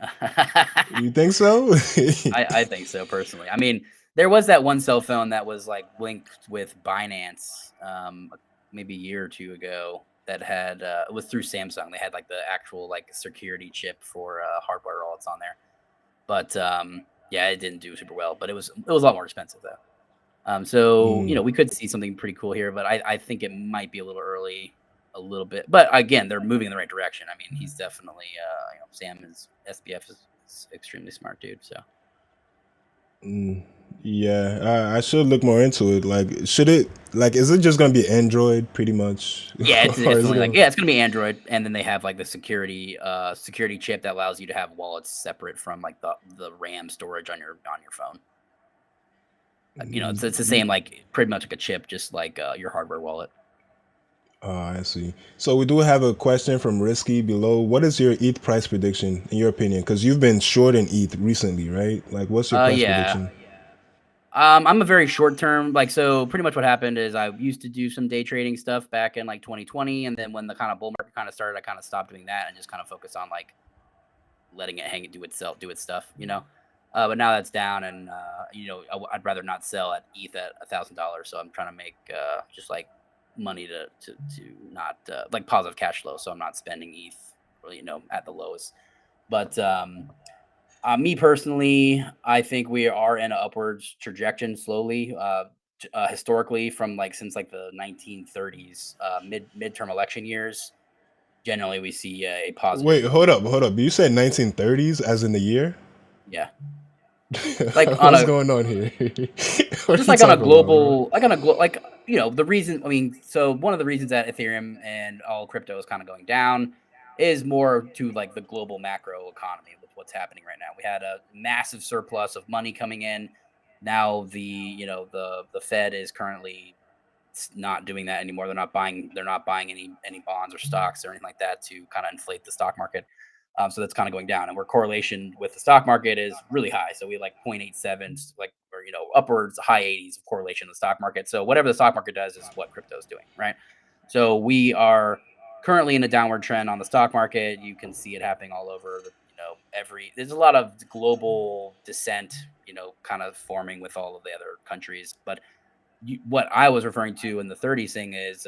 You think so? I think so personally. I mean, there was that one cell phone that was like linked with Binance, maybe a year or two ago. That had it was through Samsung. They had like the actual like security chip for hardware wallets on there. But yeah, it didn't do super well. But it was a lot more expensive though. So we could see something pretty cool here, but I think it might be a little early, a little bit. But again, they're moving in the right direction. I mean, he's definitely Sam is SBF is extremely smart dude. So. Yeah, I should look more into it. Like, is it just gonna be Android pretty much? Yeah, it's Or is it definitely gonna? it's gonna be Android, and then they have like the security chip that allows you to have wallets separate from like the RAM storage on your phone. It's the same like pretty much like a chip, just like your hardware wallet. Oh, I see. So we do have a question from Risky below. What is your ETH price prediction in your opinion? Because you've been short in ETH recently, right? Like, what's your price Yeah. prediction? I'm a very short term, like, so pretty much what happened is I used to do some day trading stuff back in like 2020. And then when the kind of bull market kind of started, I kind of stopped doing that and just kind of focused on like letting it hang, do its stuff, but now that's down and, I'd rather not sell at ETH at $1,000. So I'm trying to make, just like money to not, like positive cash flow. So I'm not spending ETH really, at the lowest, but, me personally, I think we are in an upwards trajectory slowly. Historically, from like since like the 1930s, midterm election years, generally we see a positive Wait, movement. hold up. You said 1930s as in the year? Yeah, like on What's a going on here? What are just you like on a talking about, bro? global, like the reason. I mean, so one of the reasons that Ethereum and all crypto is kind of going down is more to like the global macro economy with what's happening right now. We had a massive surplus of money coming in. Now the Fed is currently not doing that anymore. They're not buying any bonds or stocks or anything like that to kind of inflate the stock market. So that's kind of going down, and where correlation with the stock market is really high. So we like 0.87, like, or upwards high 80s of correlation in the stock market. So whatever the stock market does is what crypto is doing, right? So we are currently in a downward trend on the stock market. You can see it happening all over. There's a lot of global descent, kind of forming with all of the other countries, but what I was referring to in the 30s thing is,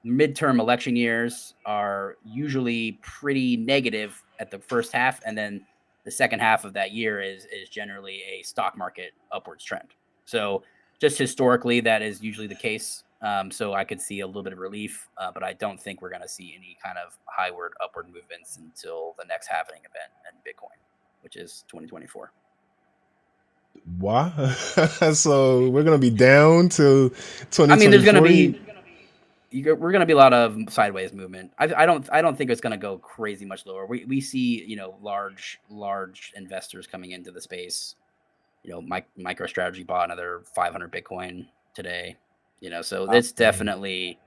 midterm election years are usually pretty negative at the first half, and then the second half of that year is generally a stock market upwards trend. So just historically, that is usually the case. So I could see a little bit of relief, but I don't think we're going to see any kind of upward movements until the next halving event in Bitcoin, which is 2024. Why? So we're gonna be down to I mean, there's going to 2024. be we're going to be a lot of sideways movement. I don't think it's going to go crazy much lower. We see large investors coming into the space. MicroStrategy bought another 500 Bitcoin today. So it's definitely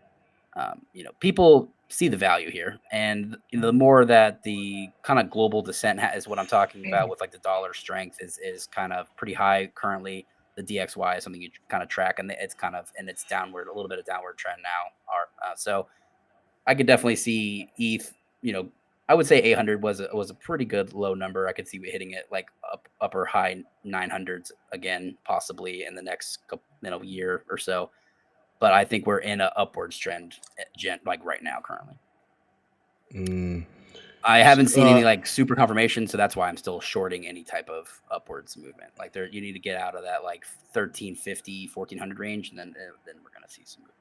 people see the value here, and the more that the kind of global descent is what I'm talking about with like the dollar strength is kind of pretty high currently. The DXY is something you kind of track, and it's kind of and it's downward, a little bit of downward trend now. So I could definitely see ETH, I would say 800 was a pretty good low number. I could see we hitting it like upper high 900s again, possibly in the next year or so. But I think we're in an upwards trend, like right now, currently. I haven't seen any like super confirmation, so that's why I'm still shorting any type of upwards movement. Like you need to get out of that like 1350, 1400 range, and then we're gonna see some movement.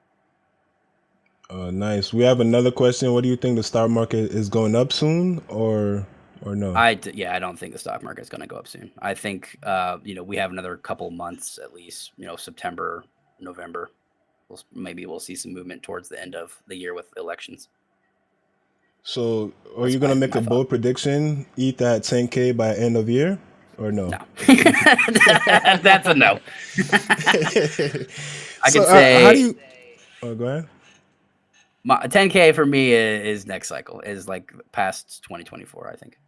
Nice. We have another question. What do you think, the stock market is going up soon or no? I don't think the stock market is going to go up soon. I think we have another couple months at least. September, November. Maybe we'll see some movement towards the end of the year with elections. So, are you gonna make a bold prediction? Eat that 10K by end of year, or no? No, that's a no. I can say. How do you? Oh, go ahead. 10K for me is next cycle. Is like past 2024. I think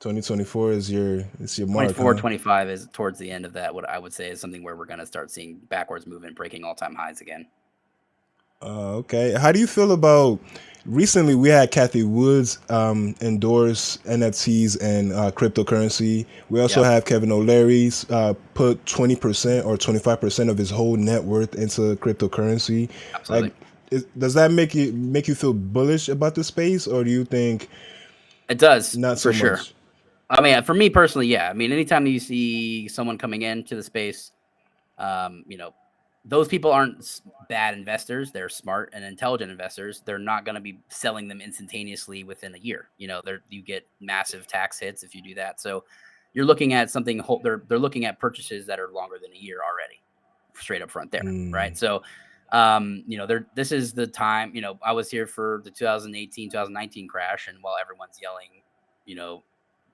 2024 is your mark. 24, 25 is towards the end of that. What I would say is something where we're gonna start seeing backwards movement, breaking all-time highs again. Okay. How do you feel about recently we had Kathy Woods endorse NFTs and cryptocurrency. We also have Kevin O'Leary's put 20% or 25% of his whole net worth into cryptocurrency. Absolutely. Does that make you feel bullish about the space, or do you think it does? Not so for sure. much. I mean, for me personally, yeah. I mean, anytime you see someone coming into the space, those people aren't bad investors. They're smart and intelligent investors. They're not going to be selling them instantaneously within a year. You get massive tax hits if you do that. So you're looking at something. They're looking at purchases that are longer than a year already, straight up front there, right? So, this is the time. I was here for the 2018, 2019 crash, and while everyone's yelling,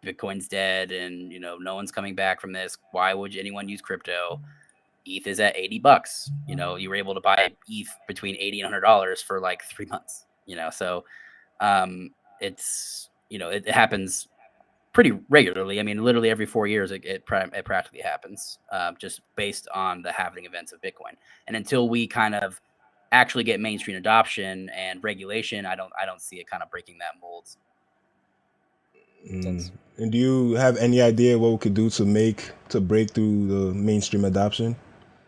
Bitcoin's dead, and no one's coming back from this. Why would anyone use crypto? ETH is at $80. You were able to buy ETH between $80 and $100 for like 3 months. So it's it happens pretty regularly. I mean, literally every 4 years, it practically happens, just based on the happening events of Bitcoin. And until we kind of actually get mainstream adoption and regulation, I don't see it kind of breaking that mold. And do you have any idea what we could do to break through the mainstream adoption?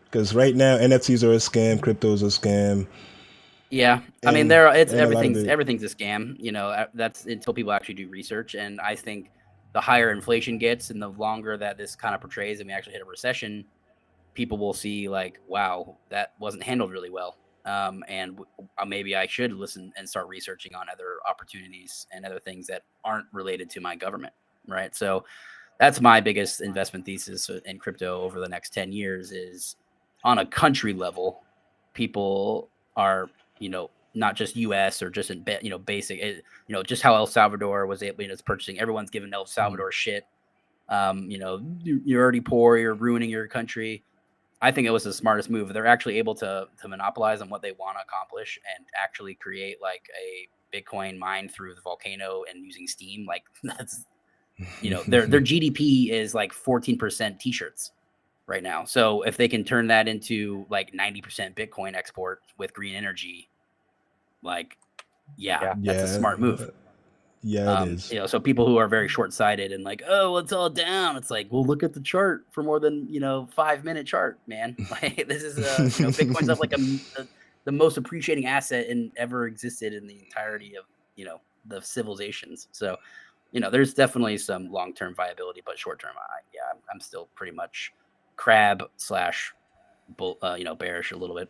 Because right now NFTs are a scam, crypto is a scam. Yeah, I mean, everything's a scam. That's until people actually do research. And I think the higher inflation gets, and the longer that this kind of portrays, and we actually hit a recession, people will see like, wow, that wasn't handled really well. And maybe I should listen and start researching on other opportunities and other things that aren't related to my government, right? So that's my biggest investment thesis in crypto over the next 10 years is on a country level, people are, not just U.S. or just in, basic, just how El Salvador was able, it's purchasing. Everyone's giving El Salvador shit. You're already poor. You're ruining your country. I think it was the smartest move. They're actually able to monopolize on what they want to accomplish and actually create like a Bitcoin mine through the volcano and using steam. Like that's, their GDP is like 14% t-shirts right now. So if they can turn that into like 90% Bitcoin export with green energy, like, that's a smart move. Yeah, it is. So people who are very short-sighted and like, oh, it's all down. It's like, well, look at the chart for more than 5-minute chart, man. Like this is Bitcoin's up like the most appreciating asset ever existed in the entirety of the civilizations. So there's definitely some long-term viability, but short-term, I'm still pretty much crab / bearish a little bit.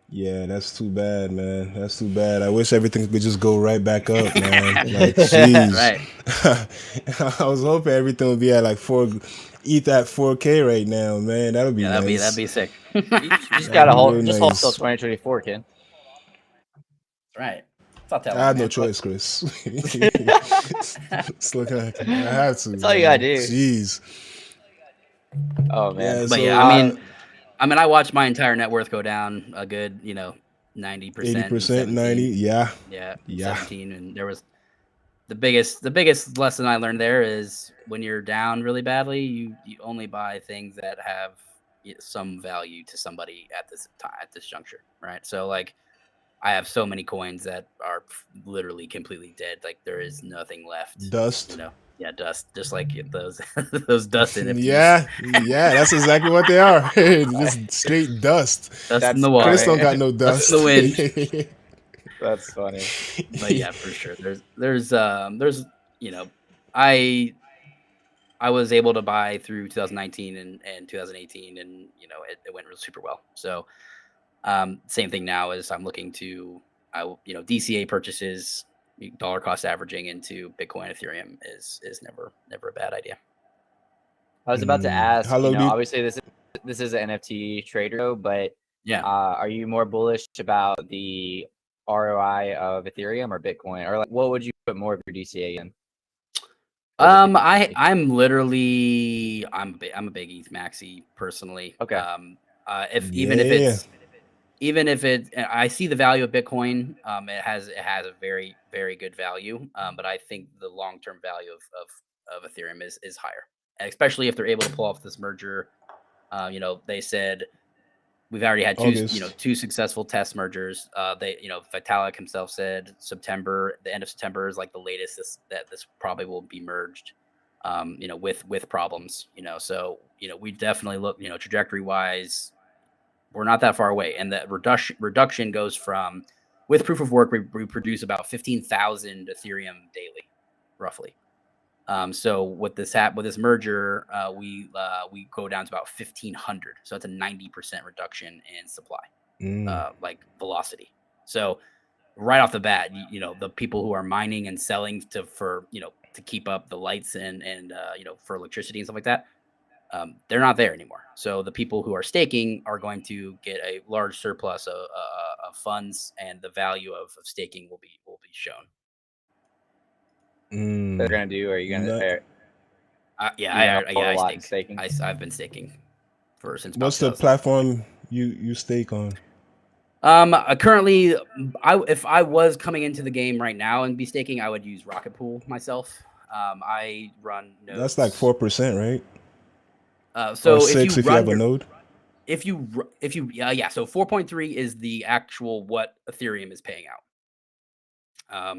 Yeah, that's too bad, man. That's too bad. I wish everything could just go right back up, man. Like, jeez. Right. I was hoping everything would be at like ETH at 4K right now, man. That would be nice. That'd be sick. You just gotta hold till 2024, kid. Right. I have no choice, Chris. It's looking like I have to. That's all you gotta do. Jeez. Oh man. Yeah, but I mean, I watched my entire net worth go down a good, 90%, 80%, 90, yeah, 17, and there was the biggest lesson I learned there is when you're down really badly, you only buy things that have some value to somebody at this time, at this juncture, right? So like, I have so many coins that are literally completely dead. Like there is nothing left. Dust. You know, yeah, dust. Just like those those dust NFTs. Yeah, that's exactly what they are. Just straight dust. Dust in That's the Chris water, don't got funny. no dust in dust. the wind. That's funny. But yeah, for sure. There's you know, I I was able to buy through 2019 and 2018, and you know it went real super well. So same thing now is I'm looking to DCA purchases, dollar cost averaging into Bitcoin, Ethereum is never a bad idea. I was about to ask, How long do you? obviously this is an NFT trader, but Yeah. are you more bullish about the ROI of Ethereum or Bitcoin, or like what would you put more of your DCA in? I'm literally I'm a big ETH maxi personally. Okay. If Yeah. even if it I see the value of Bitcoin, it has a very very good value, but I think the long term value of Ethereum is higher, and especially if they're able to pull off this merger. They said we've already had August. two successful test mergers. Vitalik himself said September, the end of September is like the latest that this probably will be merged. With problems. So we definitely look. Trajectory wise, we're not that far away, and the reduction goes from with proof of work we produce about 15,000 Ethereum daily, roughly. So with this merger, we go down to about 1,500. So that's a 90% reduction in supply, like velocity. So right off the bat, the people who are mining and selling to keep up the lights and for electricity and stuff like that, they're not there anymore. So the people who are staking are going to get a large surplus of funds, and the value of staking will be shown. They're gonna do? Are you gonna? I A lot in stake. staking. I've been staking since about What's the 2000. platform you stake on? Currently, if I was coming into the game right now and be staking, I would use Rocket Pool myself. I run nodes. That's like 4%, right? So or if you 6 if you run have a node. if you so 4.3 is the actual what Ethereum is paying out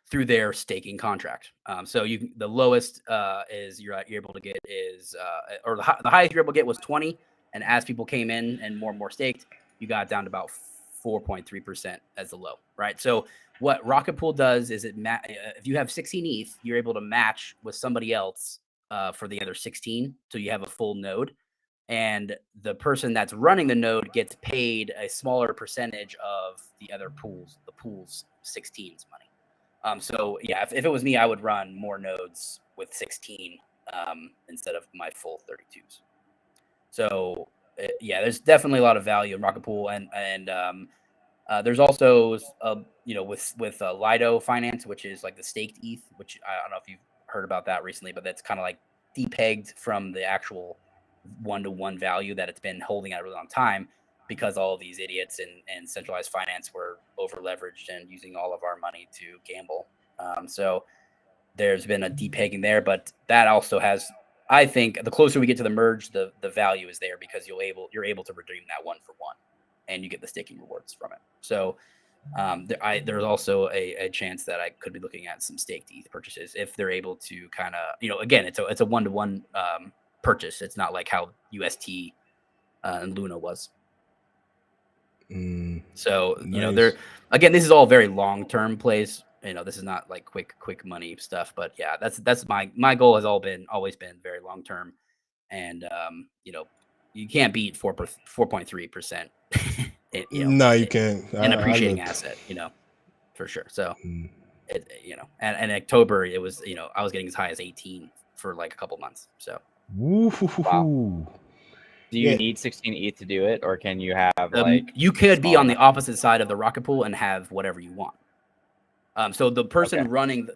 through their staking contract. So the lowest is you're able to get is or the highest you're able to get was 20, and as people came in and more staked, you got down to about 4.3% as the low, right? So what Rocket Pool does is if you have 16 ETH, you're able to match with somebody else for the other 16, so you have a full node, and the person that's running the node gets paid a smaller percentage of the pool's 16's money. So yeah, if it was me, I would run more nodes with 16 instead of my full 32s. So there's definitely a lot of value in Rocket Pool, and there's also with Lido Finance, which is like the staked ETH, which I don't know if you've heard about that recently, but that's kind of like depegged from the actual one-to-one value that it's been holding at a really long time, because all of these idiots and centralized finance were over leveraged and using all of our money to gamble. So there's been a depegging there, but that also has, I think, the closer we get to the merge, the value is there, because you're able to redeem that 1-for-1, and you get the staking rewards from it. So there's also a chance that I could be looking at some staked ETH purchases if they're able to kind of, again, it's a 1-to-1 purchase. It's not like how UST and Luna was. So Nice. they're, again, this is all very long-term plays. This is not like quick money stuff, but yeah, that's my goal has always been very long-term, and you can't beat 4.3%. No, you can't. An I appreciating looked. asset, for sure. So and in October it was, I was getting as high as 18 for like a couple months. So Woo-hoo-hoo-hoo. Do you Yeah. need 16 ETH to do it, or can you have you could be small on the amount? opposite side of the Rocket Pool and have whatever you want. So the person Okay. running,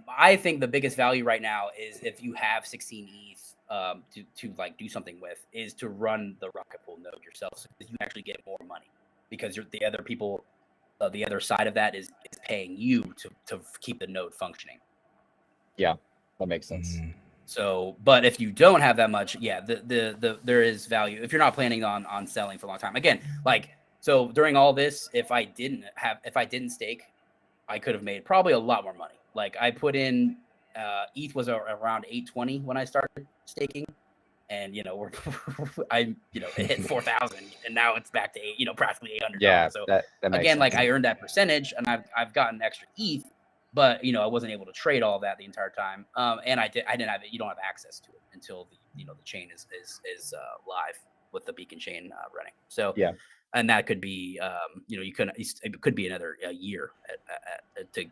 I think the biggest value right now is if you have 16 ETH to like do something with, is to run the Rocket Pool node yourself, so you actually get more money, because the other people, the other side of that is paying you to keep the node functioning. Yeah, that makes sense. So, but if you don't have that much, there is value if you're not planning on selling for a long time. Again, like So during all this, if I didn't stake, I could have made probably a lot more money. Like I put in, ETH was around 820 when I started staking, and it hit 4,000, and now it's back to practically $800. Yeah, So that makes again, like sense. I earned that percentage, and I've gotten extra ETH, but I wasn't able to trade all that the entire time. And I didn't have it. You don't have access to it until the chain is live with the beacon chain running. So Yeah. and that could be it could be another year to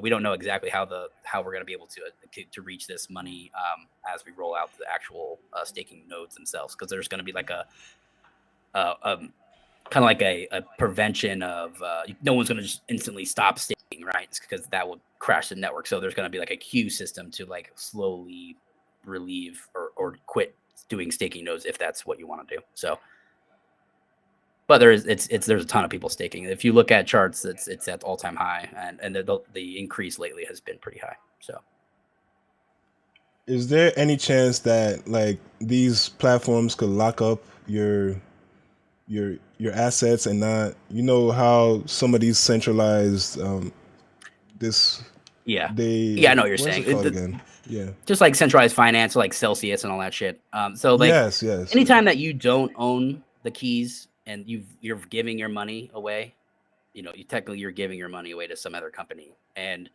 we don't know exactly how we're going to be able to reach this money as we roll out the actual staking nodes themselves, because there's going to be like a kind of like a prevention of no one's going to just instantly stop staking, right? It's because that would crash the network. So there's going to be like a queue system to like slowly relieve or quit doing staking nodes if that's what you want to do. So but there's a ton of people staking. If you look at charts, it's at all-time high, and the increase lately has been pretty high. So Is there any chance that like these platforms could lock up your assets and not, how some of these centralized yeah, they I know what you're what is saying. it called again? Yeah. Just like centralized finance, like Celsius and all that shit. So like Yes. anytime that you don't own the keys and you're giving your money away, you're giving your money away to some other company, and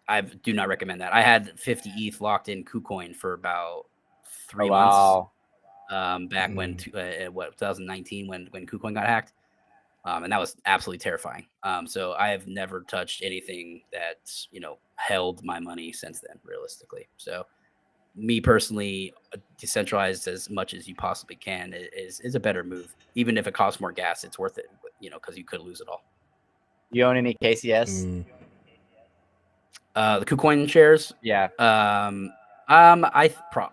I do not recommend that. I had 50 ETH locked in KuCoin for about 3 months. Back when 2019 when KuCoin got hacked, and that was absolutely terrifying. So I have never touched anything that's held my money since then, realistically. So me personally, decentralized as much as you possibly can is a better move. Even if it costs more gas, it's worth it. Because you could lose it all. You own any KCS? The KuCoin shares. Yeah.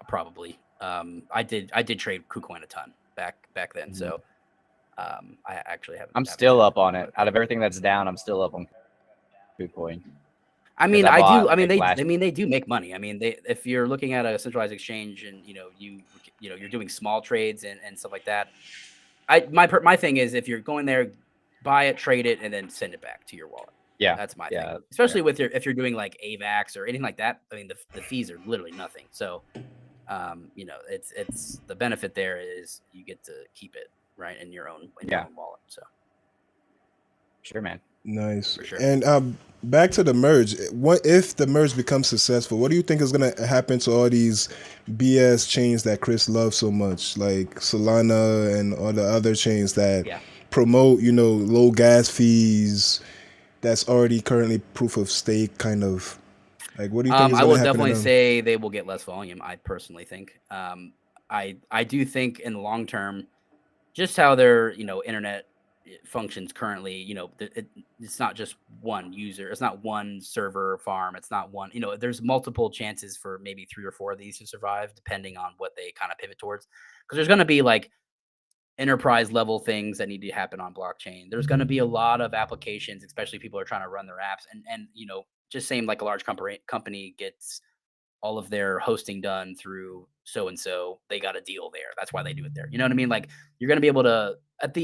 Probably. I did trade KuCoin a ton back then. So I actually haven't. I'm still up on it. Out of everything that's down, I'm still up on KuCoin. I mean, I bought, do. I mean, like, they do make money. I mean, if you're looking at a centralized exchange and you're doing small trades and stuff like that. My thing is, if you're going there, buy it, trade it, and then send it back to your wallet. Yeah, that's my thing. Especially if you're doing like AVAX or anything like that. I mean, the fees are literally nothing. So, it's the benefit there is you get to keep it right in your own wallet. So, sure, man. Nice. For sure. And back to the merge. What if the merge becomes successful? What do you think is going to happen to all these BS chains that Chris loves so much, like Solana and all the other chains that promote, low gas fees? That's already currently proof of stake, kind of. Like, what do you think is going to happen? I will definitely say they will get less volume. I personally think. I do think in the long term, just how their internet functions currently, it's not just one user, it's not one server farm, it's not one, there's multiple chances for maybe 3 or 4 of these to survive depending on what they kind of pivot towards, because there's going to be like enterprise level things that need to happen on blockchain. There's going to be a lot of applications, especially people are trying to run their apps, and just same like a large company gets all of their hosting done through so-and-so, they got a deal there. That's why they do it there. You know what I mean? Like you're going to be able to,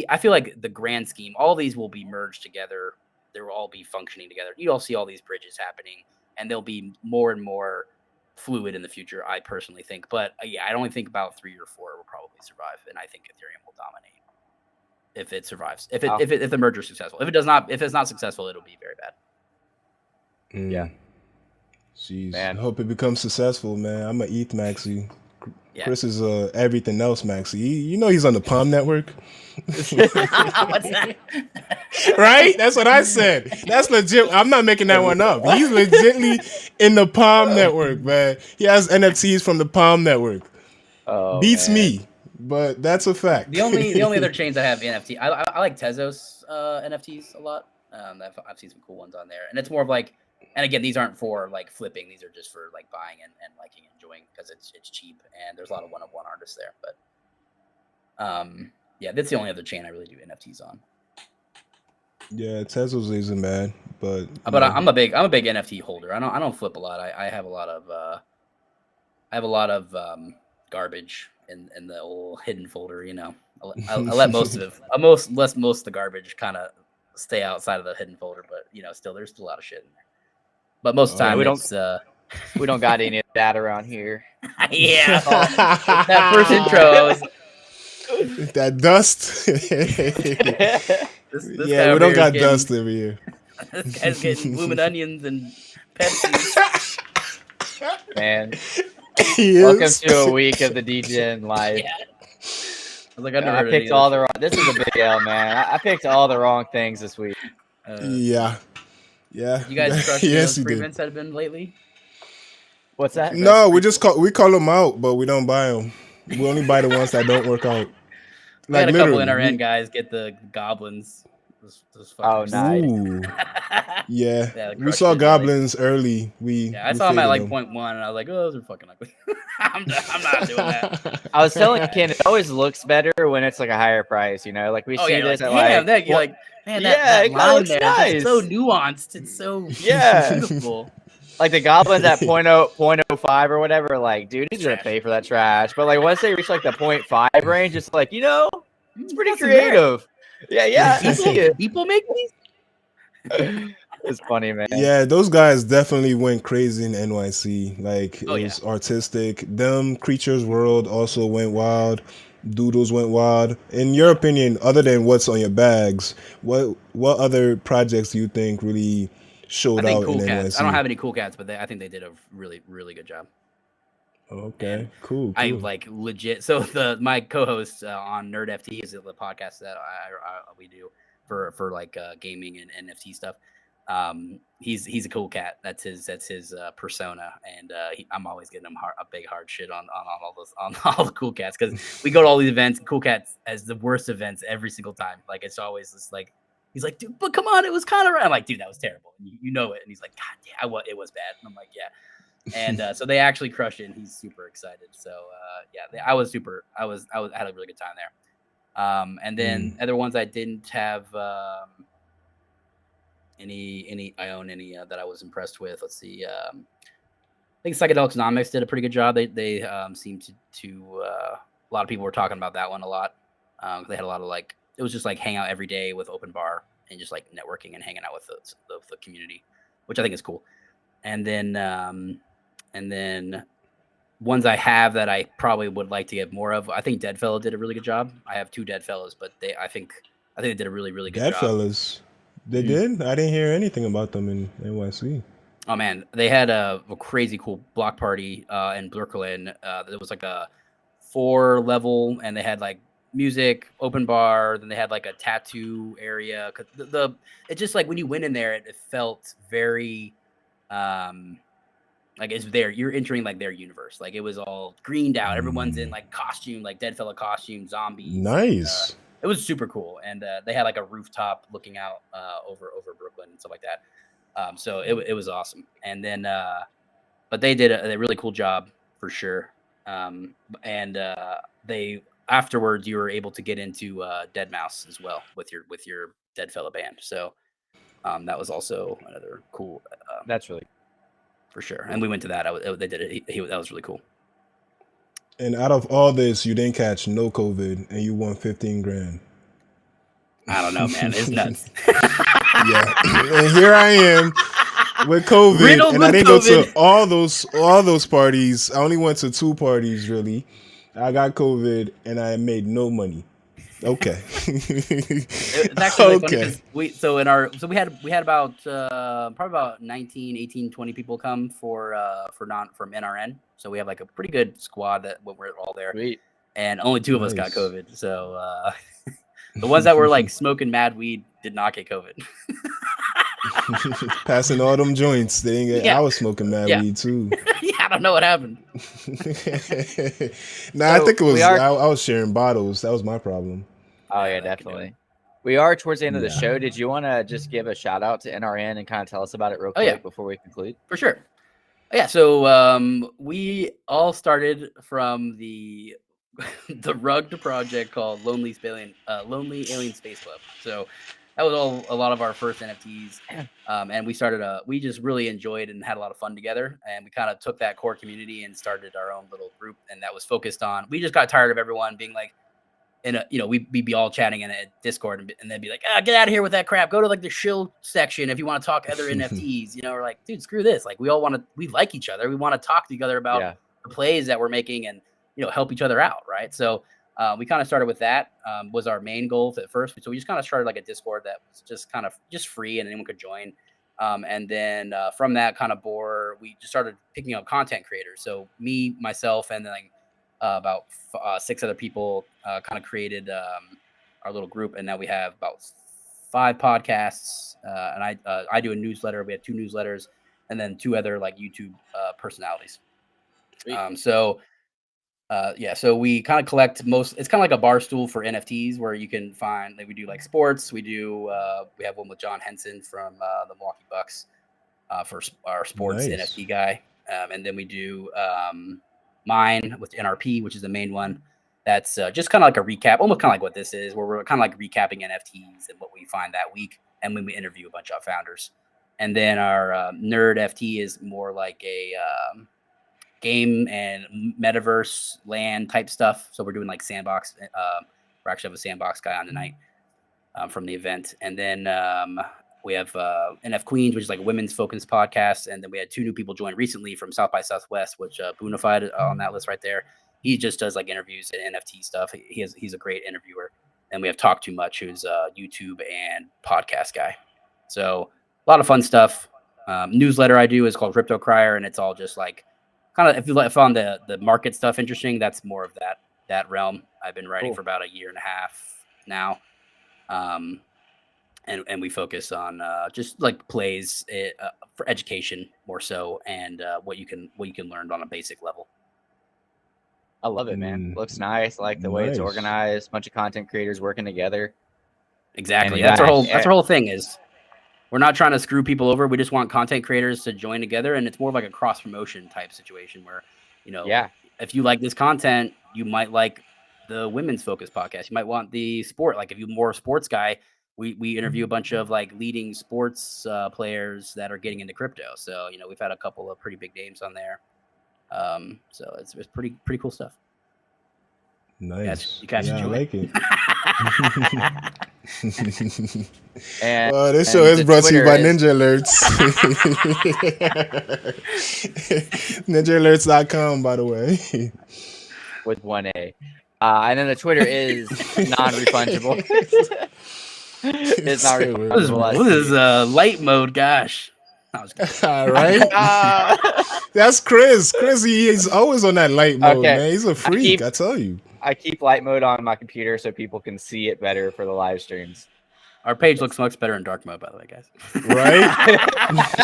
I feel like the grand scheme, all these will be merged together. They will all be functioning together. You all see all these bridges happening, and they'll be more and more fluid in the future, I personally think. But I only think about 3 or 4 will probably survive, and I think Ethereum will dominate if it survives. If the merger is successful. If it's not successful, it'll be very bad. Yeah. Jeez, man. I hope it becomes successful, man. I'm a ETH maxi. Chris is everything else maxi. He's on the Palm Network. What's that? Right? That's what I said. That's legit. I'm not making that one up. He's legitly in the Palm Network, man. He has NFTs from the Palm Network. Beats me, but that's a fact. The only other chains I have NFT, I like Tezos NFTs a lot. I've seen some cool ones on there, and it's more of like. And again, these aren't for like flipping; these are just for like buying and liking and enjoying because it's cheap and there's a lot of one-of-one artists there. But that's the only other chain I really do NFTs on. Yeah, Tezos isn't bad, but I'm a big NFT holder. I don't flip a lot. I have a lot of garbage in the old hidden folder. You know, I let most of it, most of the garbage kind of stay outside of the hidden folder, but you know, there's still a lot of shit in there. But most of the time, we don't got any of that around here. Yeah, that first intro was that dust. this yeah, we don't got dust over here. This guy's getting blooming onions and Pepsi. Man, welcome to a week of the DGen life. Yeah. I was like, I picked all the wrong. This is a big L, man. I picked all the wrong things this week. Yeah. You guys crush those prevents that have been lately? What's that? No, we call them out, but we don't buy them. We only buy the ones that don't work out. We had a couple NRN guys get the goblins. Oh, nice. Yeah, we saw goblins early. I saw them at like 0.1, and I was like, "Oh, those are fucking ugly." I'm not doing that. I was telling Ken, it always looks better when it's like a higher price. You know, like we see this at like, you're like, man, that line there, nice. It's so nuanced. It's so beautiful. Like the goblins at 0.05 or whatever, like, dude, he's gonna pay for that trash. But like once they reach like the 0.5 range, it's like, you know, it's pretty creative. Yeah. People make these. It's funny, man. Yeah, those guys definitely went crazy in NYC. Like it was artistic. Them Creatures World also went wild. Doodles went wild. In your opinion, other than what's on your bags, what other projects do you think really showed out in NYC? I don't have any Cool Cats, but I think they did a really, really good job. Okay, cool. I like legit. So my co-host on Nerd FT is the podcast that we do for like gaming and NFT stuff. He's a cool cat. That's his persona, and I'm always getting him a big hard shit on all the cool cats because we go to all these events. Cool Cats as the worst events every single time. Like it's always this like he's like, dude, but come on, it was kind of right. I'm like, dude, that was terrible. And you know it, and he's like, God damn, it was bad. And I'm like, yeah. And so they actually crushed it, and he's super excited. So I had a really good time there. And then other ones I didn't have any that I was impressed with. Let's see. I think Psychedelics did a pretty good job. They seemed to a lot of people were talking about that one a lot. They had a lot of like it was just like hang out every day with open bar and just like networking and hanging out with the community, which I think is cool. And then ones I have that I probably would like to get more of. I think Deadfellow did a really good job. I have 2 Deadfellows, but I think they did a really, really good job. Deadfellows. They did? I didn't hear anything about them in NYC. Oh, man. They had a crazy cool block party in Brooklyn. There was like a 4-level, and they had like music, open bar. Then they had like a tattoo area. Cause it's just like when you went in there, it felt very like it's you're entering like their universe. Like it was all greened out. Everyone's in like costume, like Deadfellow costume, zombies. Nice. It was super cool, and they had like a rooftop looking out over Brooklyn and stuff like that. So it was awesome. And then, but they did a really cool job for sure. And they afterwards you were able to get into Deadmau5 as well with your Deadfellow band. So that was also another cool. That's really for sure. And we went to that. They did it. That was really cool. And out of all this, you didn't catch no COVID, and you won 15 grand. I don't know, man. It's nuts. Yeah, and here I am with COVID, Riddled and with I didn't COVID. go to all those parties. I only went to 2 parties, really. I got COVID, and I made no money. Okay. It's actually funny because we had about probably about 19, 18, 20 people come from NRN. So we have like a pretty good squad that when we're all there. Sweet. And only 2 of us got COVID. So the ones that were like smoking mad weed did not get COVID. Passing all them joints. They didn't get, I was smoking mad weed too. I don't know what happened. I think it was I was sharing bottles. That was my problem. Oh yeah, definitely. We are towards the end of the show. Did you want to just give a shout out to NRN and kind of tell us about it real quick before we conclude? For sure. Yeah, so we all started from the rugged project called Lonely Alien Space Club. So that was all a lot of our first NFTs. And we just really enjoyed and had a lot of fun together. And we kind of took that core community and started our own little group. And that was focused on, we just got tired of everyone being like, we'd be all chatting in a Discord and then be like, get out of here with that crap. Go to like the shill section if you want to talk other NFTs. We're like, dude, screw this. Like, we like each other. We want to talk to each other about the plays that we're making and, help each other out. Right. So we kind of started with that, was our main goal at first. So we just kind of started like a Discord that was just free and anyone could join. And then from that kind of we just started picking up content creators. So me, myself, and then like, about 6 other people kind of created our little group, and now we have about 5 podcasts, and I do a newsletter. We have 2 newsletters, and then 2 other like YouTube personalities. So we kind of collect it's kind of like a bar stool for NFTs, where you can find, like, we do like sports. We have one with John Henson from the Milwaukee Bucks for our sports NFT guy, and then we do mine with NRP, which is the main one. That's just kind of like a recap, almost kind of like what this is, where we're kind of like recapping NFTs and what we find that week, and when we interview a bunch of founders. And then our Nerd FT is more like a game and metaverse land type stuff. So we're doing like sandbox. We actually have a sandbox guy on tonight from the event. And then we have NF Queens, which is like a women's focused podcast. And then we had 2 new people join recently from South by Southwest, which Boonified on that list right there. He just does like interviews and NFT stuff. He's a great interviewer. And we have Talk Too Much, who's a YouTube and podcast guy. So a lot of fun stuff. Newsletter I do is called Crypto Crier, and it's all just like kind of, if you found the market stuff interesting, that's more of that realm. I've been writing for about 1.5 years now. And we focus on just like plays for education more so, and what you can learn on a basic level. I love it, man. Looks nice. I like the way it's organized. Bunch of content creators working together. Exactly. That's our whole thing is, we're not trying to screw people over. We just want content creators to join together, and it's more of like a cross promotion type situation where, if you like this content, you might like the women's focus podcast. You might want the sport. Like, if you're more a sports guy, we interview a bunch of like leading sports players that are getting into crypto. So, we've had a couple of pretty big names on there. So it's pretty cool stuff. Nice. You guys enjoy. I like it. And this show is brought to you by Ninjalerts. Ninjalerts.com, by the way. With 1 A. And then the Twitter is non-refundable. It's not refundable. What is light mode? Gosh. All right. That's Chris. He's always on that light mode, man. He's a freak, I tell you. I keep light mode on my computer so people can see it better for the live streams. Our page looks much better in dark mode, by the way, guys. Right?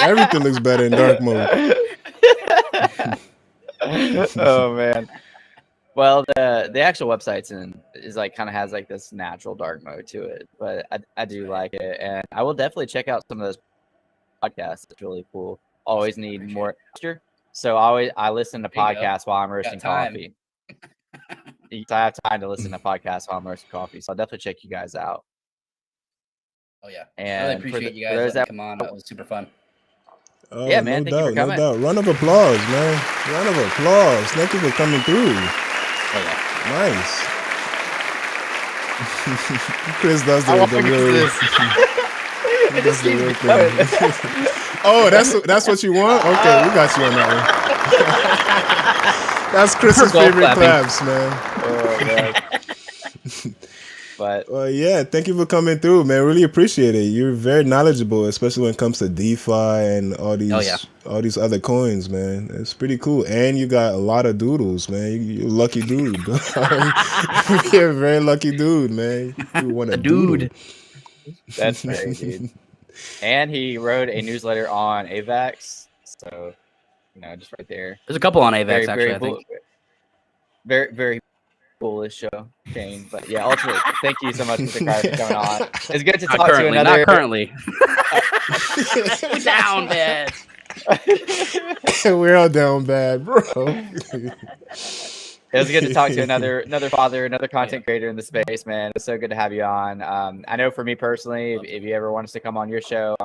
Everything looks better in dark mode. Oh man. Well, the actual website's is like kind of has like this natural dark mode to it, but I do like it, and I will definitely check out some of those podcasts. It's really cool. Always need more extra, so I listen to podcasts while I'm roasting coffee. I have time to listen to podcasts while I'm roasting coffee, so I'll definitely check you guys out. Oh yeah, and I really appreciate you guys letting me come on. That was super fun. Oh, yeah, man. No Thank you for coming. No doubt. Round of applause, man. Round of applause. Thank you for coming through. Oh yeah. Nice. Chris does the real. It just seems to be Oh, that's what you want? Okay, we got you on that one. That's Chris's favorite claps, man. Oh, man. But yeah, thank you for coming through, man. Really appreciate it. You're very knowledgeable, especially when it comes to DeFi and all these other coins, man. It's pretty cool. And you got a lot of doodles, man. You're a lucky dude. You're a very lucky dude, man. You want a dude. That's right, dude. And he wrote a newsletter on AVAX, so just right there. There's a couple on AVAX, actually. I think. Very, very bullish show, Shane. But yeah, ultimately, thank you so much for coming on. It's good to talk to another. Not currently. We're down bad. We're all down bad, bro. It was good to talk to another father, another content creator in the space, man. It's so good to have you on. I know for me personally, if you ever want us to come on your show,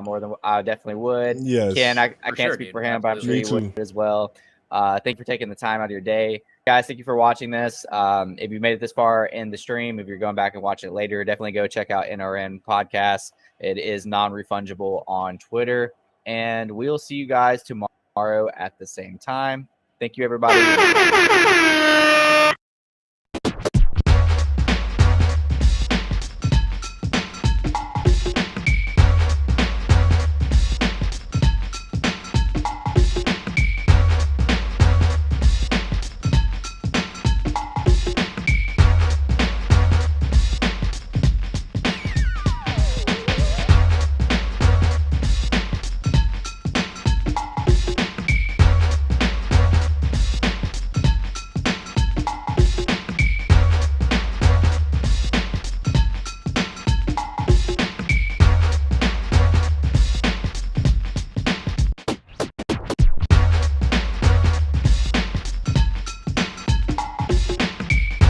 I definitely would. Yes. Ken, I For can't sure, speak dude. for him, but I'm sure Absolutely. he Me would too. as well. Thank you for taking the time out of your day. Guys, thank you for watching this. If you made it this far in the stream, if you're going back and watching it later, definitely go check out NRN Podcast. It is non-refundable on Twitter. And we'll see you guys tomorrow at the same time. Thank you, everybody.